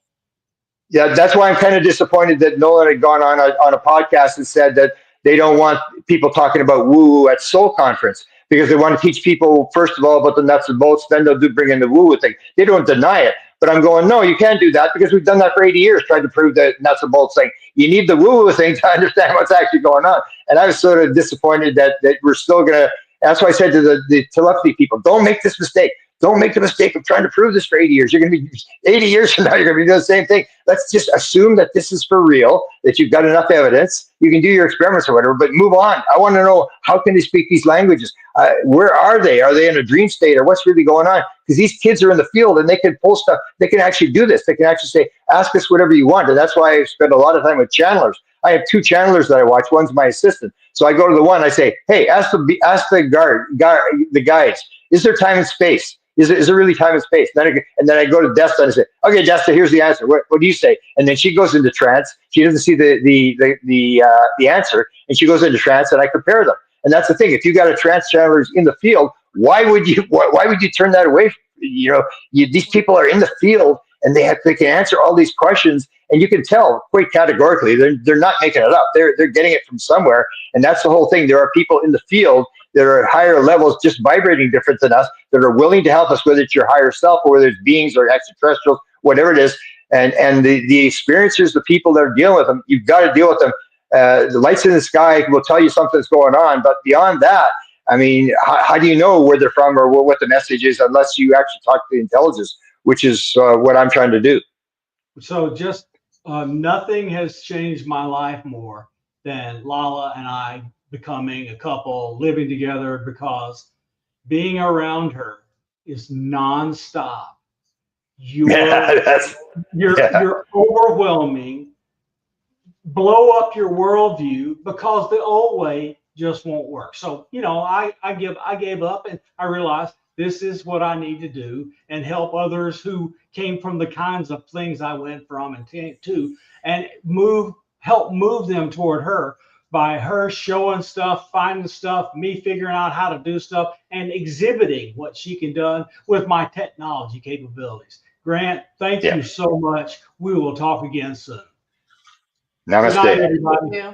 Yeah, that's why I'm kind of disappointed that Nolan had gone on a podcast and said that they don't want people talking about woo-woo at Soul Conference, because they want to teach people, first of all, about the nuts and bolts, then they'll bring in the woo-woo thing. They don't deny it. But I'm going, no, you can't do that, because we've done that for 80 years, trying to prove the nuts and bolts thing. You need the woo-woo thing to understand what's actually going on. And I was sort of disappointed that we're still going to, that's why I said to the telepathy people, don't make this mistake. Don't make the mistake of trying to prove this for 80 years. You're going to be 80 years from now, you're going to be doing the same thing. Let's just assume that this is for real, that you've got enough evidence. You can do your experiments or whatever, but move on. I want to know, how can they speak these languages? Where are they? Are they in a dream state, or what's really going on? Because these kids are in the field and they can pull stuff. They can actually do this. They can actually say, ask us whatever you want. And that's why I spend a lot of time with channelers. I have 2 channelers that I watch. One's my assistant. So I go to the one, I say, hey, ask the guides, is there time and space? Is there really time and space? And then I go to Desta and I say, okay, Desta, here's the answer. What do you say? And then she goes into trance. She doesn't see the answer, and she goes into trance, and I compare them. And that's the thing. If you got a trance channelers in the field, why would you turn that away? These people are in the field, and they can answer all these questions, and you can tell quite categorically they're not making it up. They're getting it from somewhere, and that's the whole thing. There are people in the field that are at higher levels, just vibrating different than us, that are willing to help us, whether it's your higher self or whether it's beings or extraterrestrials, whatever it is. And the experiencers, the people that are dealing with them, you've got to deal with them. The lights in the sky will tell you something's going on, but beyond that, I mean, how do you know where they're from or what the message is unless you actually talk to the intelligence, which is what I'm trying to do. So just nothing has changed my life more than Lala and I becoming a couple, living together, because being around her is nonstop. You're overwhelming, blow up your worldview, because the old way just won't work. So, I gave up, and I realized this is what I need to do, and help others who came from the kinds of things I went from and to, and help move them toward her, by her showing stuff, finding stuff, me figuring out how to do stuff, and exhibiting what she can do with my technology capabilities. Grant, thank you so much. We will talk again soon. Namaste. Good night, everybody. Yeah.